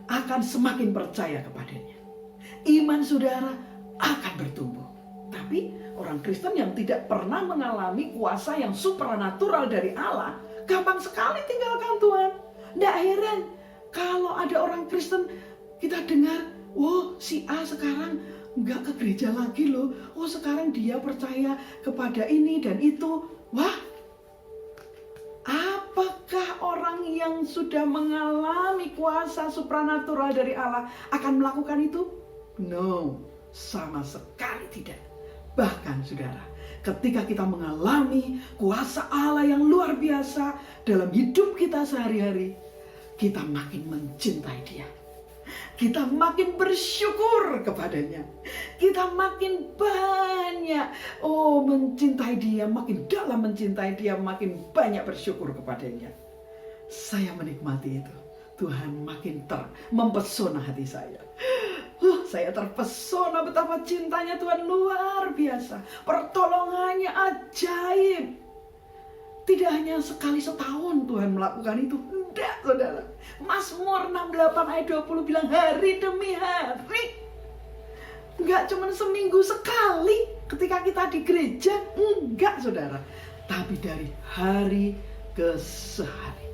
akan semakin percaya kepadanya. Iman saudara akan bertumbuh. Tapi orang Kristen yang tidak pernah mengalami kuasa yang supranatural dari Allah, gampang sekali tinggalkan Tuhan. Tidak heran kalau ada orang Kristen kita dengar, oh si A sekarang nggak ke gereja lagi loh. Oh sekarang dia percaya kepada ini dan itu. Wah, apakah orang yang sudah mengalami kuasa supranatural dari Allah akan melakukan itu? No, sama sekali tidak. Bahkan saudara, ketika kita mengalami kuasa Allah yang luar biasa dalam hidup kita sehari-hari, kita makin mencintai Dia. Kita makin bersyukur kepadanya. Kita makin banyak mencintai Dia, makin dalam mencintai Dia, makin banyak bersyukur kepadanya. Saya menikmati itu. Tuhan makin mempesona hati saya. Saya terpesona betapa cintanya Tuhan luar biasa. Pertolongannya ajaib. Tidak hanya sekali setahun Tuhan melakukan itu. Tidak, saudara. Mazmur 68 ayat 20 bilang hari demi hari. Enggak cuma seminggu sekali ketika kita di gereja. Enggak, saudara. Tapi dari hari ke sehari.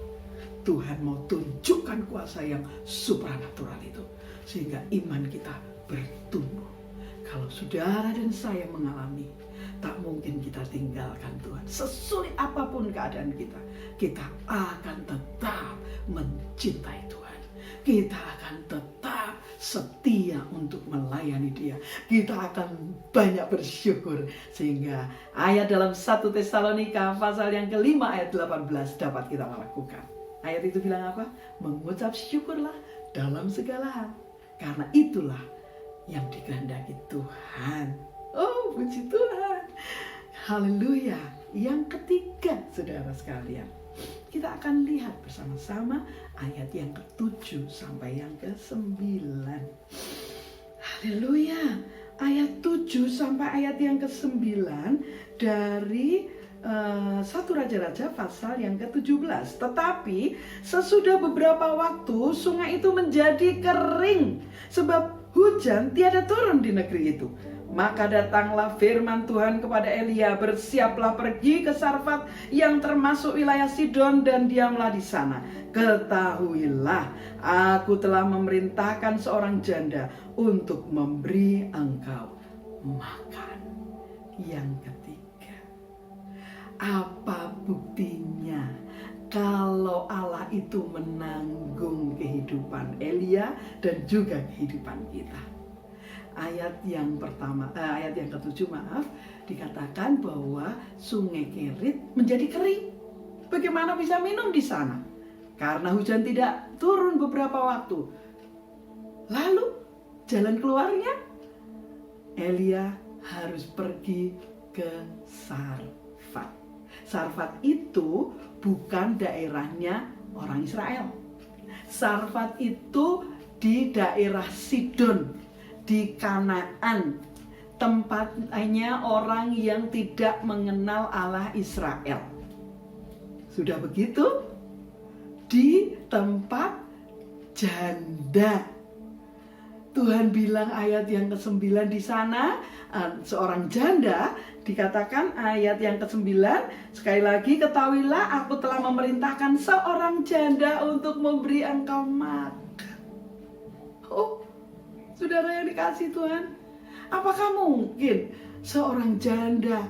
Tuhan mau tunjukkan kuasa yang supranatural itu. Sehingga iman kita bertumbuh. Kalau saudara dan saya mengalami, tak mungkin kita tinggalkan Tuhan. Sesulit apapun keadaan kita, kita akan tetap mencintai Tuhan. Kita akan tetap setia untuk melayani Dia. Kita akan banyak bersyukur. Sehingga ayat dalam 1 Tesalonika pasal yang kelima ayat 18 dapat kita lakukan. Ayat itu bilang apa? Mengucap syukurlah dalam segala hal. Karena itulah yang dikehendaki Tuhan. Oh, puji Tuhan. Haleluya. Yang ketiga, saudara sekalian, kita akan lihat bersama-sama ayat yang ke-7 sampai yang ke-9. Haleluya. Ayat 7 sampai ayat yang ke-9 dari 1 Raja-Raja pasal yang ke-17. Tetapi sesudah beberapa waktu sungai itu menjadi kering sebab hujan tiada turun di negeri itu. Maka datanglah firman Tuhan kepada Elia, bersiaplah pergi ke Sarfat yang termasuk wilayah Sidon dan diamlah di sana. Ketahuilah, aku telah memerintahkan seorang janda untuk memberi engkau makan. Yang ketiga, apa buktinya kalau Allah itu menanggung kehidupan Elia dan juga kehidupan kita? Ayat yang pertama, ayat yang ke-7 dikatakan bahwa sungai Kerit menjadi kering. Bagaimana bisa minum di sana? Karena hujan tidak turun beberapa waktu. Lalu jalan keluarnya, Elia harus pergi ke Sarfat. Sarfat itu bukan daerahnya orang Israel. Sarfat itu di daerah Sidon, di Kanaan, tempatnya orang yang tidak mengenal Allah Israel. Sudah begitu, di tempat janda. Tuhan bilang ayat yang ke-9 di sana, seorang janda dikatakan ayat yang ke-9, sekali lagi ketahuilah aku telah memerintahkan seorang janda untuk memberi engkau makan. Oh, saudara yang dikasihi Tuhan, apakah mungkin seorang janda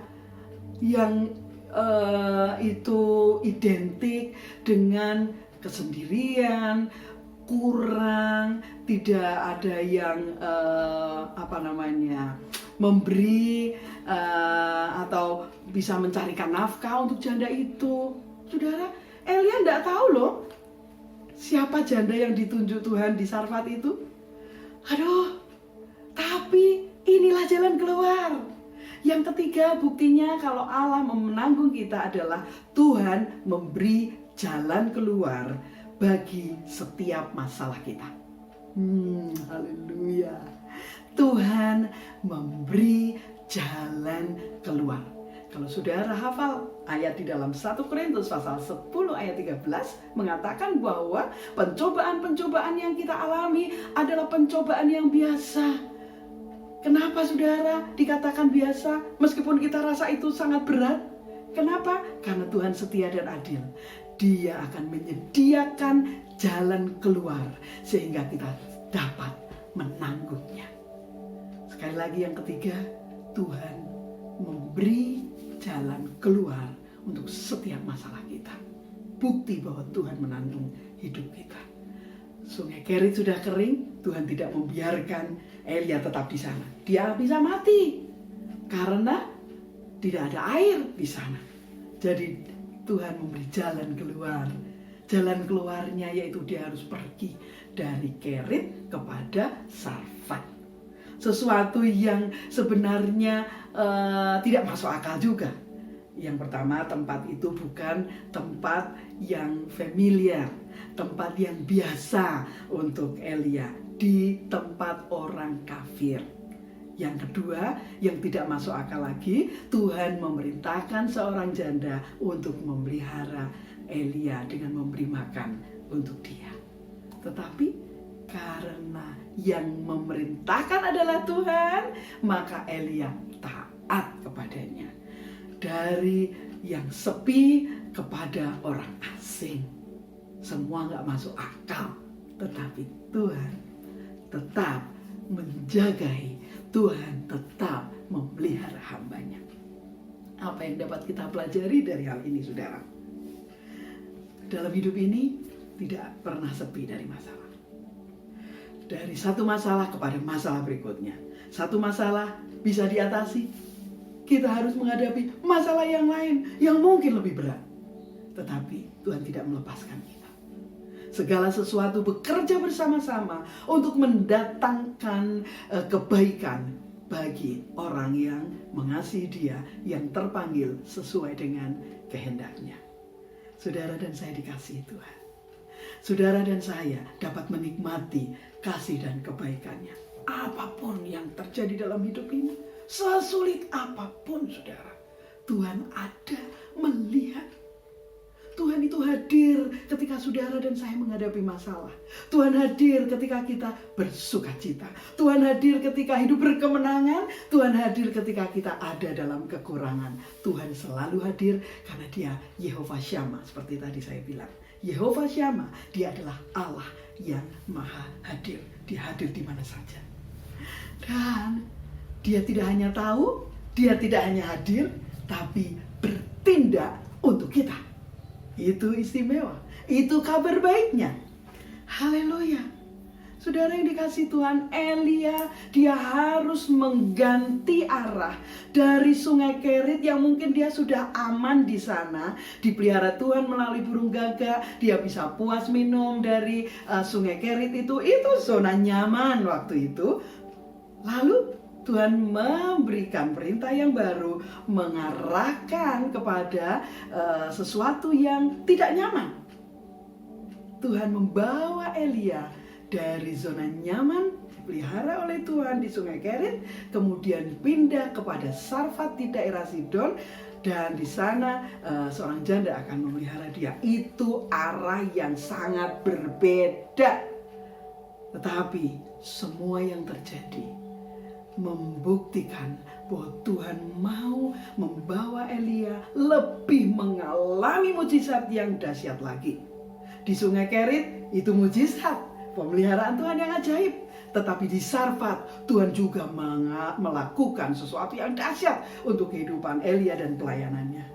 yang itu identik dengan kesendirian, kurang, tidak ada yang memberi atau bisa mencarikan nafkah untuk janda itu? Saudara, Elia tidak tahu loh siapa janda yang ditunjuk Tuhan di Sarfat itu. Aduh, tapi inilah jalan keluar. Yang ketiga, buktinya kalau Allah menanggung kita adalah Tuhan memberi jalan keluar bagi setiap masalah kita. Haleluya. Tuhan memberi jalan keluar. Kalau saudara hafal ayat di dalam 1 Korintus pasal 10 ayat 13 mengatakan bahwa pencobaan-pencobaan yang kita alami adalah pencobaan yang biasa. Kenapa saudara dikatakan biasa meskipun kita rasa itu sangat berat? Kenapa? Karena Tuhan setia dan adil. Dia akan menyediakan jalan keluar sehingga kita dapat menanggungnya. Sekali lagi yang ketiga, Tuhan memberi jalan keluar untuk setiap masalah kita. Bukti bahwa Tuhan menanggung hidup kita. Sungai Kerit sudah kering, Tuhan tidak membiarkan Elia tetap di sana. Dia bisa mati karena tidak ada air di sana. Jadi Tuhan memberi jalan keluar. Jalan keluarnya yaitu dia harus pergi dari Kerit kepada Sarfat. Sesuatu yang sebenarnya tidak masuk akal juga. Yang pertama, tempat itu bukan tempat yang familiar, tempat yang biasa untuk Elia, di tempat orang kafir. Yang kedua, yang tidak masuk akal lagi, Tuhan memerintahkan seorang janda untuk memelihara Elia dengan memberi makan untuk dia. Tetapi karena yang memerintahkan adalah Tuhan, maka Elia taat kepadanya. Dari yang sepi kepada orang asing. Semua gak masuk akal. Tetapi Tuhan tetap menjagai, Tuhan tetap memelihara hambanya. Apa yang dapat kita pelajari dari hal ini, saudara? Dalam hidup ini tidak pernah sepi dari masalah. Dari satu masalah kepada masalah berikutnya. Satu masalah bisa diatasi, kita harus menghadapi masalah yang lain yang mungkin lebih berat. Tetapi Tuhan tidak melepaskan kita. Segala sesuatu bekerja bersama-sama untuk mendatangkan kebaikan bagi orang yang mengasihi Dia, yang terpanggil sesuai dengan kehendaknya. Saudara dan saya dikasihi Tuhan. Saudara dan saya dapat menikmati kasih dan kebaikannya. Apapun yang terjadi dalam hidup ini, sesulit apapun saudara, Tuhan ada melihat. Tuhan itu hadir ketika saudara dan saya menghadapi masalah. Tuhan hadir ketika kita bersuka cita. Tuhan hadir ketika hidup berkemenangan. Tuhan hadir ketika kita ada dalam kekurangan. Tuhan selalu hadir karena Dia Yehova Syama, seperti tadi saya bilang. Yehova Syama, Dia adalah Allah yang maha hadir. Dia hadir di mana saja. Dan Dia tidak hanya tahu, Dia tidak hanya hadir, tapi bertindak untuk kita. Itu istimewa, itu kabar baiknya. Haleluya. Saudara yang dikasihi Tuhan, Elia dia harus mengganti arah dari sungai Kerit yang mungkin dia sudah aman di sana, dipelihara Tuhan melalui burung gagak, dia bisa puas minum dari sungai Kerit itu zona nyaman waktu itu. Lalu Tuhan memberikan perintah yang baru, mengarahkan kepada sesuatu yang tidak nyaman. Tuhan membawa Elia dari zona nyaman, dipelihara oleh Tuhan di sungai Kerit, kemudian pindah kepada Sarfat di daerah Sidon. dan di sana seorang janda akan memelihara dia. Itu arah yang sangat berbeda. Tetapi semua yang terjadi membuktikan bahwa Tuhan mau membawa Elia lebih mengalami mujizat yang dahsyat lagi. Di Sungai Kerit itu mujizat, pemeliharaan Tuhan yang ajaib. Tetapi di Sarfat Tuhan juga melakukan sesuatu yang dahsyat untuk kehidupan Elia dan pelayanannya.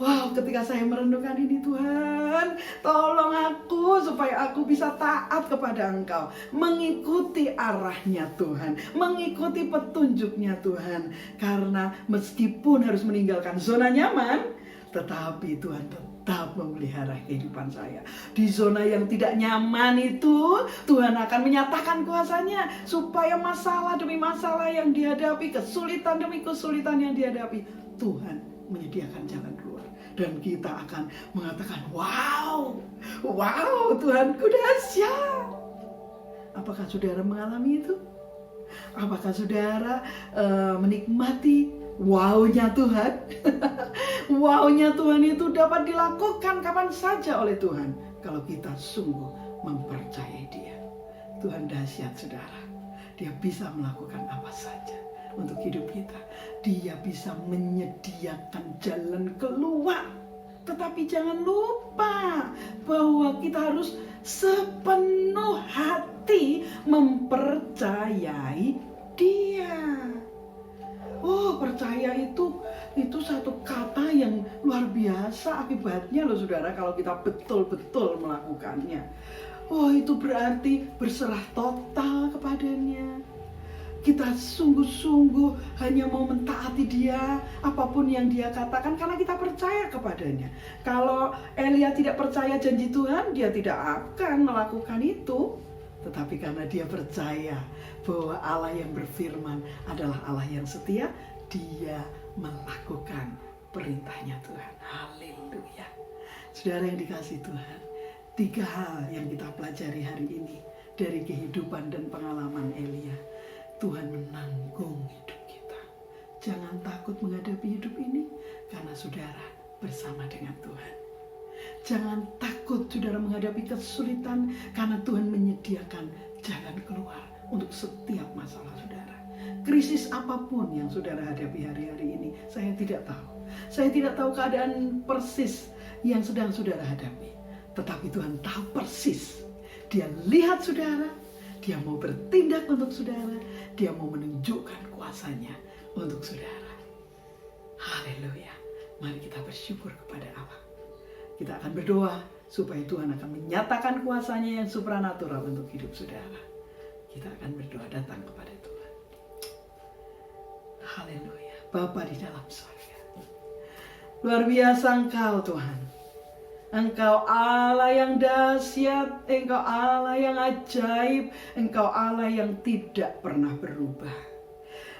Wow, ketika saya merenungkan ini, Tuhan, tolong aku supaya aku bisa taat kepada Engkau, mengikuti arahnya Tuhan, mengikuti petunjuknya Tuhan. Karena meskipun harus meninggalkan zona nyaman, tetapi Tuhan tetap memelihara kehidupan saya. Di zona yang tidak nyaman itu, Tuhan akan menyatakan kuasa-Nya supaya masalah demi masalah yang dihadapi, kesulitan demi kesulitan yang dihadapi, Tuhan menyediakan jalan keluar. Dan kita akan mengatakan, wow, Tuhanku dahsyat. Apakah saudara mengalami itu? Apakah saudara menikmati wow-nya Tuhan? Wow-nya Tuhan itu dapat dilakukan kapan saja oleh Tuhan kalau kita sungguh mempercayai Dia. Tuhan dahsyat, saudara. Dia bisa melakukan apa saja untuk hidup kita. Dia bisa menyediakan jalan keluar. Tetapi jangan lupa bahwa kita harus sepenuh hati mempercayai Dia. Oh, percaya itu satu kata yang luar biasa akibatnya loh saudara, kalau kita betul-betul melakukannya. Oh, itu berarti berserah total kepadanya. Kita sungguh-sungguh hanya mau mentaati Dia, apapun yang Dia katakan, karena kita percaya kepadanya. Kalau Elia tidak percaya janji Tuhan, dia tidak akan melakukan itu. Tetapi karena dia percaya bahwa Allah yang berfirman adalah Allah yang setia, dia melakukan perintahnya Tuhan. Haleluya. Saudara yang dikasihi Tuhan, 3 hal yang kita pelajari hari ini dari kehidupan dan pengalaman Elia. Tuhan menanggung hidup kita. Jangan takut menghadapi hidup ini, karena saudara bersama dengan Tuhan. Jangan takut saudara menghadapi kesulitan, karena Tuhan menyediakan jalan keluar untuk setiap masalah saudara. Krisis apapun yang saudara hadapi hari-hari ini, saya tidak tahu. Saya tidak tahu keadaan persis yang sedang saudara hadapi. Tetapi Tuhan tahu persis. Dia lihat saudara, Dia mau bertindak untuk saudara, Dia mau menunjukkan kuasa-Nya untuk saudara. Haleluya. Mari kita bersyukur kepada Allah. Kita akan berdoa supaya Tuhan akan menyatakan kuasa-Nya yang supranatural untuk hidup saudara. Kita akan berdoa datang kepada Tuhan. Haleluya. Bapa di dalam surga, luar biasa Engkau Tuhan. Engkau Allah yang dahsyat, Engkau Allah yang ajaib, Engkau Allah yang tidak pernah berubah.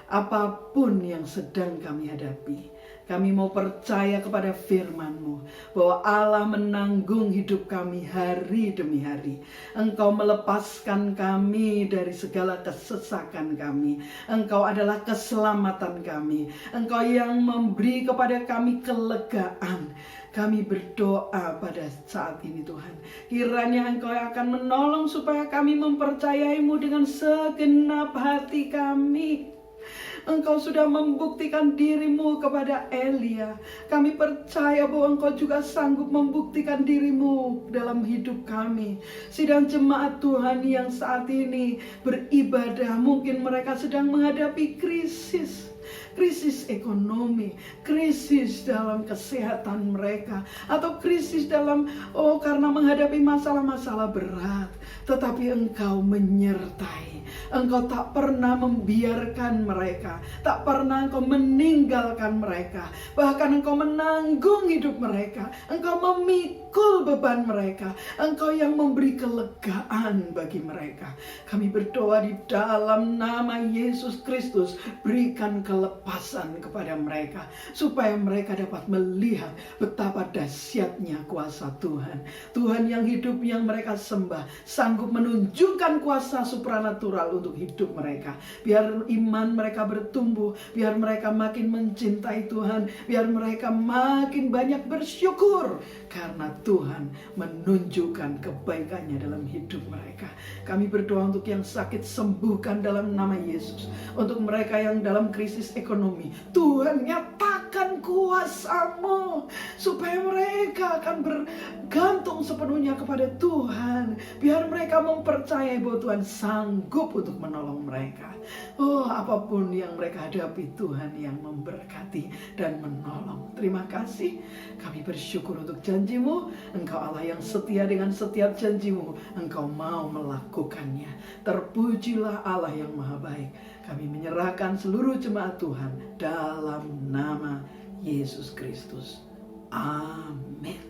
Apapun yang sedang kami hadapi, kami mau percaya kepada firman-Mu bahwa Allah menanggung hidup kami hari demi hari. Engkau melepaskan kami dari segala kesesakan kami. Engkau adalah keselamatan kami. Engkau yang memberi kepada kami kelegaan. Kami berdoa pada saat ini Tuhan, kiranya Engkau akan menolong supaya kami mempercayai-Mu dengan segenap hati kami. Engkau sudah membuktikan diri-Mu kepada Elia. Kami percaya bahwa Engkau juga sanggup membuktikan diri-Mu dalam hidup kami. Sidang jemaat Tuhan yang saat ini beribadah, mungkin mereka sedang menghadapi krisis ekonomi, krisis dalam kesehatan mereka, atau krisis dalam karena menghadapi masalah-masalah berat. Tetapi Engkau menyertai. Engkau tak pernah membiarkan mereka, tak pernah Engkau meninggalkan mereka. Bahkan Engkau menanggung hidup mereka, Engkau memikul beban mereka, Engkau yang memberi kelegaan bagi mereka. Kami berdoa di dalam nama Yesus Kristus, berikan kelepasan kepada mereka, supaya mereka dapat melihat betapa dahsyatnya kuasa Tuhan. Tuhan yang hidup yang mereka sembah sanggup menunjukkan kuasa supranatural untuk hidup mereka. Biar iman mereka bertumbuh, biar mereka makin mencintai Tuhan, biar mereka makin banyak bersyukur karena Tuhan menunjukkan kebaikannya dalam hidup mereka. Kami berdoa untuk yang sakit, sembuhkan dalam nama Yesus. Untuk mereka yang dalam krisis ekonomi, Tuhan nyatakan kuasa-Mu supaya mereka akan bergantung sepenuhnya kepada Tuhan. Biar mereka mempercayai bahwa Tuhan sanggup untuk menolong mereka. Oh, apapun yang mereka hadapi, Tuhan yang memberkati dan menolong. Terima kasih. Kami bersyukur untuk janji-Mu. Engkau Allah yang setia dengan setiap janji-Mu. Engkau mau melakukannya. Terpujilah Allah yang maha baik. Kami menyerahkan seluruh jemaat Tuhan dalam nama Yesus Kristus. Amin.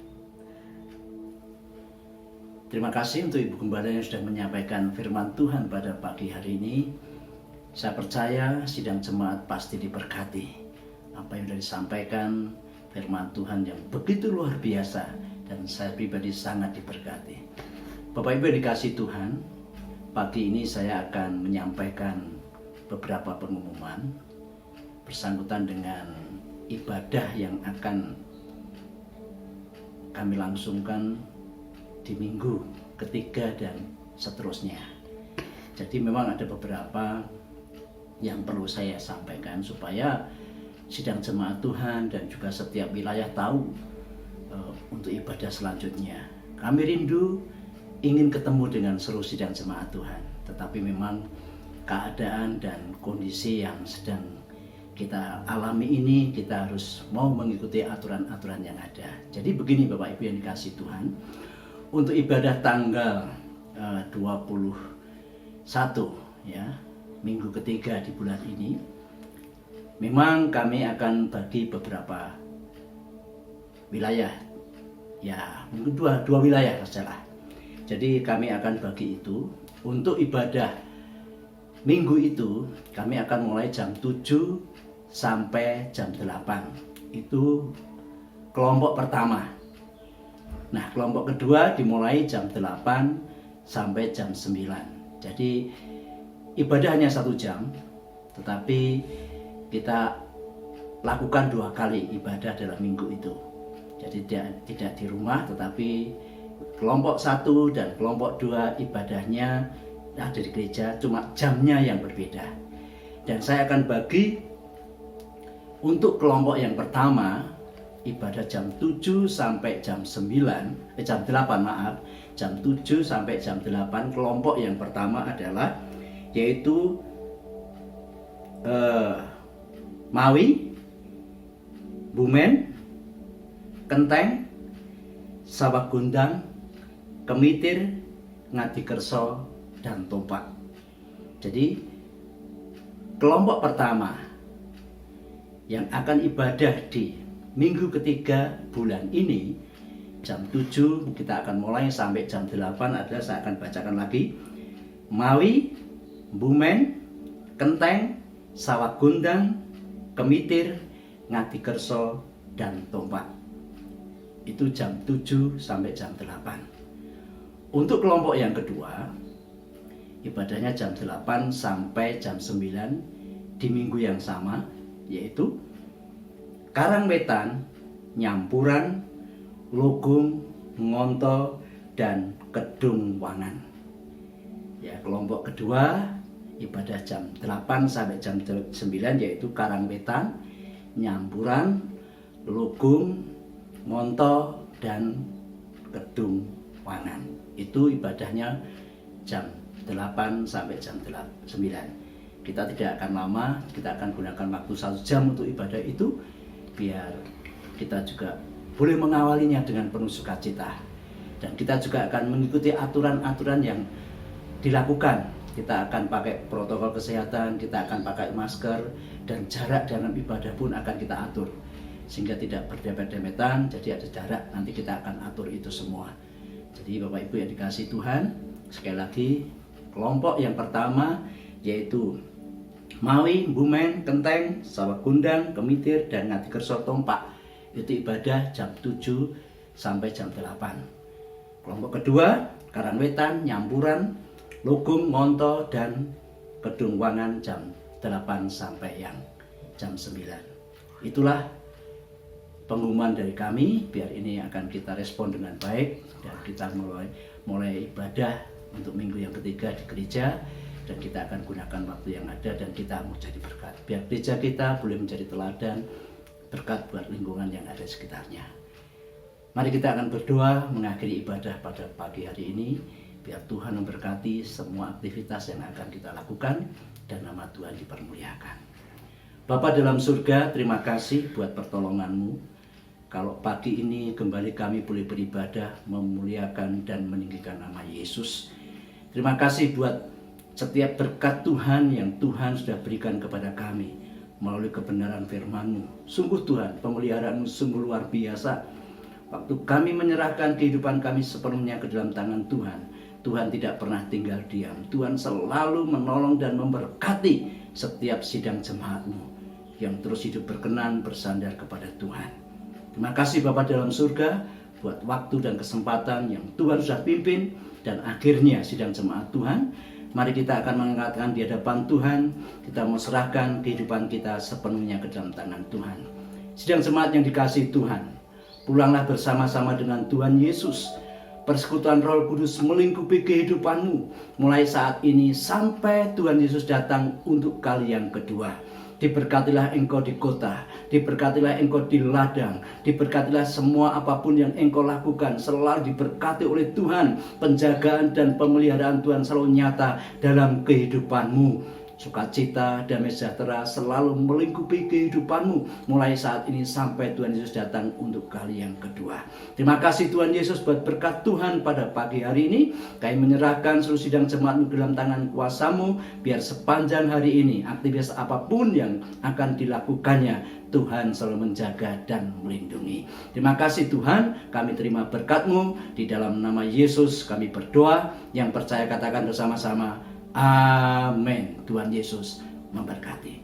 Terima kasih untuk Ibu Gembala yang sudah menyampaikan firman Tuhan pada pagi hari ini. Saya percaya sidang jemaat pasti diberkati. Apa yang sudah disampaikan firman Tuhan yang begitu luar biasa, dan saya pribadi sangat diberkati. Bapak Ibu yang dikasihi Tuhan, pagi ini saya akan menyampaikan beberapa pengumuman bersangkutan dengan ibadah yang akan kami langsungkan di minggu ketiga dan seterusnya. Jadi memang ada beberapa yang perlu saya sampaikan supaya sidang jemaat Tuhan dan juga setiap wilayah tahu untuk ibadah selanjutnya. Kami rindu ingin ketemu dengan seluruh sidang jemaat Tuhan, tetapi memang keadaan dan kondisi yang sedang kita alami ini, kita harus mau mengikuti aturan-aturan yang ada. Jadi begini Bapak Ibu yang dikasihi Tuhan, untuk ibadah tanggal 21 ya, minggu ketiga di bulan ini, memang kami akan bagi beberapa wilayah, ya mungkin dua wilayah sajalah. Jadi kami akan bagi itu. Untuk ibadah minggu itu kami akan mulai jam 7 sampai jam 8. Itu kelompok pertama. Nah, kelompok kedua dimulai jam 8 sampai jam 9. Jadi ibadah hanya 1 jam, tetapi kita lakukan 2 kali ibadah dalam minggu itu. Jadi tidak di rumah, tetapi kelompok 1 dan kelompok 2 ibadahnya ada di gereja, cuma jamnya yang berbeda. Dan saya akan bagi untuk kelompok yang pertama ibadah jam 7 sampai jam 9, jam 8 maaf, jam 7 sampai jam 8. Kelompok yang pertama adalah yaitu Mawi, Bumen, Kenteng, Sawah Gundang, Kemitir, Ngadikerso, dan Tumpak. Jadi kelompok pertama yang akan ibadah di minggu ketiga bulan ini jam 7 kita akan mulai sampai jam 8 adalah, saya akan bacakan lagi, Mawi, Bumen, Kenteng, Sawah Gundang, Kemitir, Ngadikerso, dan Tumpak. Itu jam 7 sampai jam 8. Untuk kelompok yang kedua, ibadahnya jam 8 sampai jam 9 di minggu yang sama, yaitu Karangwetan, Nyampuran, Lugung, Ngonto, dan Kedung Wangan. Ya, kelompok kedua ibadah jam 8 sampai jam 9 yaitu Karangwetan, Nyampuran, Lugung, Ngonto, dan Kedung Wangan. Itu ibadahnya jam 8 sampai jam 9. Kita tidak akan lama, kita akan gunakan waktu 1 jam untuk ibadah itu, biar kita juga boleh mengawalinya dengan penuh sukacita. Dan kita juga akan mengikuti aturan-aturan yang dilakukan. Kita akan pakai protokol kesehatan, kita akan pakai masker, dan jarak dalam ibadah pun akan kita atur. Sehingga tidak berdempet-dempetan, jadi ada jarak, nanti kita akan atur itu semua. Jadi Bapak Ibu yang dikasihi Tuhan, sekali lagi kelompok yang pertama yaitu Mawi, Bumen, Kenteng, Sawah Gundang, Kemitir, dan Ngadikerso, Tumpak. Itu ibadah jam 7 sampai jam 8. Kelompok kedua, Karangwetan, Nyampuran, Lugung, Ngonto, dan Kedungwangan jam 8 sampai yang jam 9. Itulah pengumuman dari kami, biar ini akan kita respon dengan baik dan kita mulai ibadah untuk minggu yang ketiga di gereja, dan kita akan gunakan waktu yang ada dan kita mau jadi berkat. Biar gereja kita boleh menjadi teladan berkat buat lingkungan yang ada di sekitarnya. Mari kita akan berdoa mengakhiri ibadah pada pagi hari ini, biar Tuhan memberkati semua aktivitas yang akan kita lakukan dan nama Tuhan dipermuliakan. Bapa dalam surga, terima kasih buat pertolongan-Mu. Kalau pagi ini kembali kami boleh beribadah, memuliakan dan meninggikan nama Yesus. Terima kasih buat setiap berkat Tuhan yang Tuhan sudah berikan kepada kami melalui kebenaran firman-Mu. Sungguh Tuhan, pemeliharaan-Mu sungguh luar biasa. Waktu kami menyerahkan kehidupan kami sepenuhnya ke dalam tangan Tuhan, Tuhan tidak pernah tinggal diam. Tuhan selalu menolong dan memberkati setiap sidang jemaat-Mu yang terus hidup berkenan bersandar kepada Tuhan. Terima kasih Bapa dalam surga buat waktu dan kesempatan yang Tuhan sudah pimpin, dan akhirnya sidang jemaat Tuhan. Mari kita akan mengangkatkan di hadapan Tuhan. Kita mau serahkan kehidupan kita sepenuhnya ke dalam tangan Tuhan. Sidang jemaat yang dikasihi Tuhan, pulanglah bersama-sama dengan Tuhan Yesus. Persekutuan Roh Kudus melingkupi kehidupanmu mulai saat ini sampai Tuhan Yesus datang untuk kali yang kedua. Diberkatilah engkau di kota, diberkatilah engkau di ladang, diberkatilah semua apapun yang engkau lakukan, selalu diberkati oleh Tuhan. Penjagaan dan pemeliharaan Tuhan selalu nyata dalam kehidupanmu. Sukacita, damai sejahtera selalu melingkupi kehidupanmu mulai saat ini sampai Tuhan Yesus datang untuk kali yang kedua. Terima kasih Tuhan Yesus buat berkat Tuhan pada pagi hari ini. Kami menyerahkan seluruh sidang jemaat-Mu dalam tangan kuasa-Mu, biar sepanjang hari ini aktivitas apapun yang akan dilakukannya, Tuhan selalu menjaga dan melindungi. Terima kasih Tuhan, kami terima berkat-Mu. Di dalam nama Yesus kami berdoa. Yang percaya katakan bersama-sama, amin. Tuhan Yesus memberkati.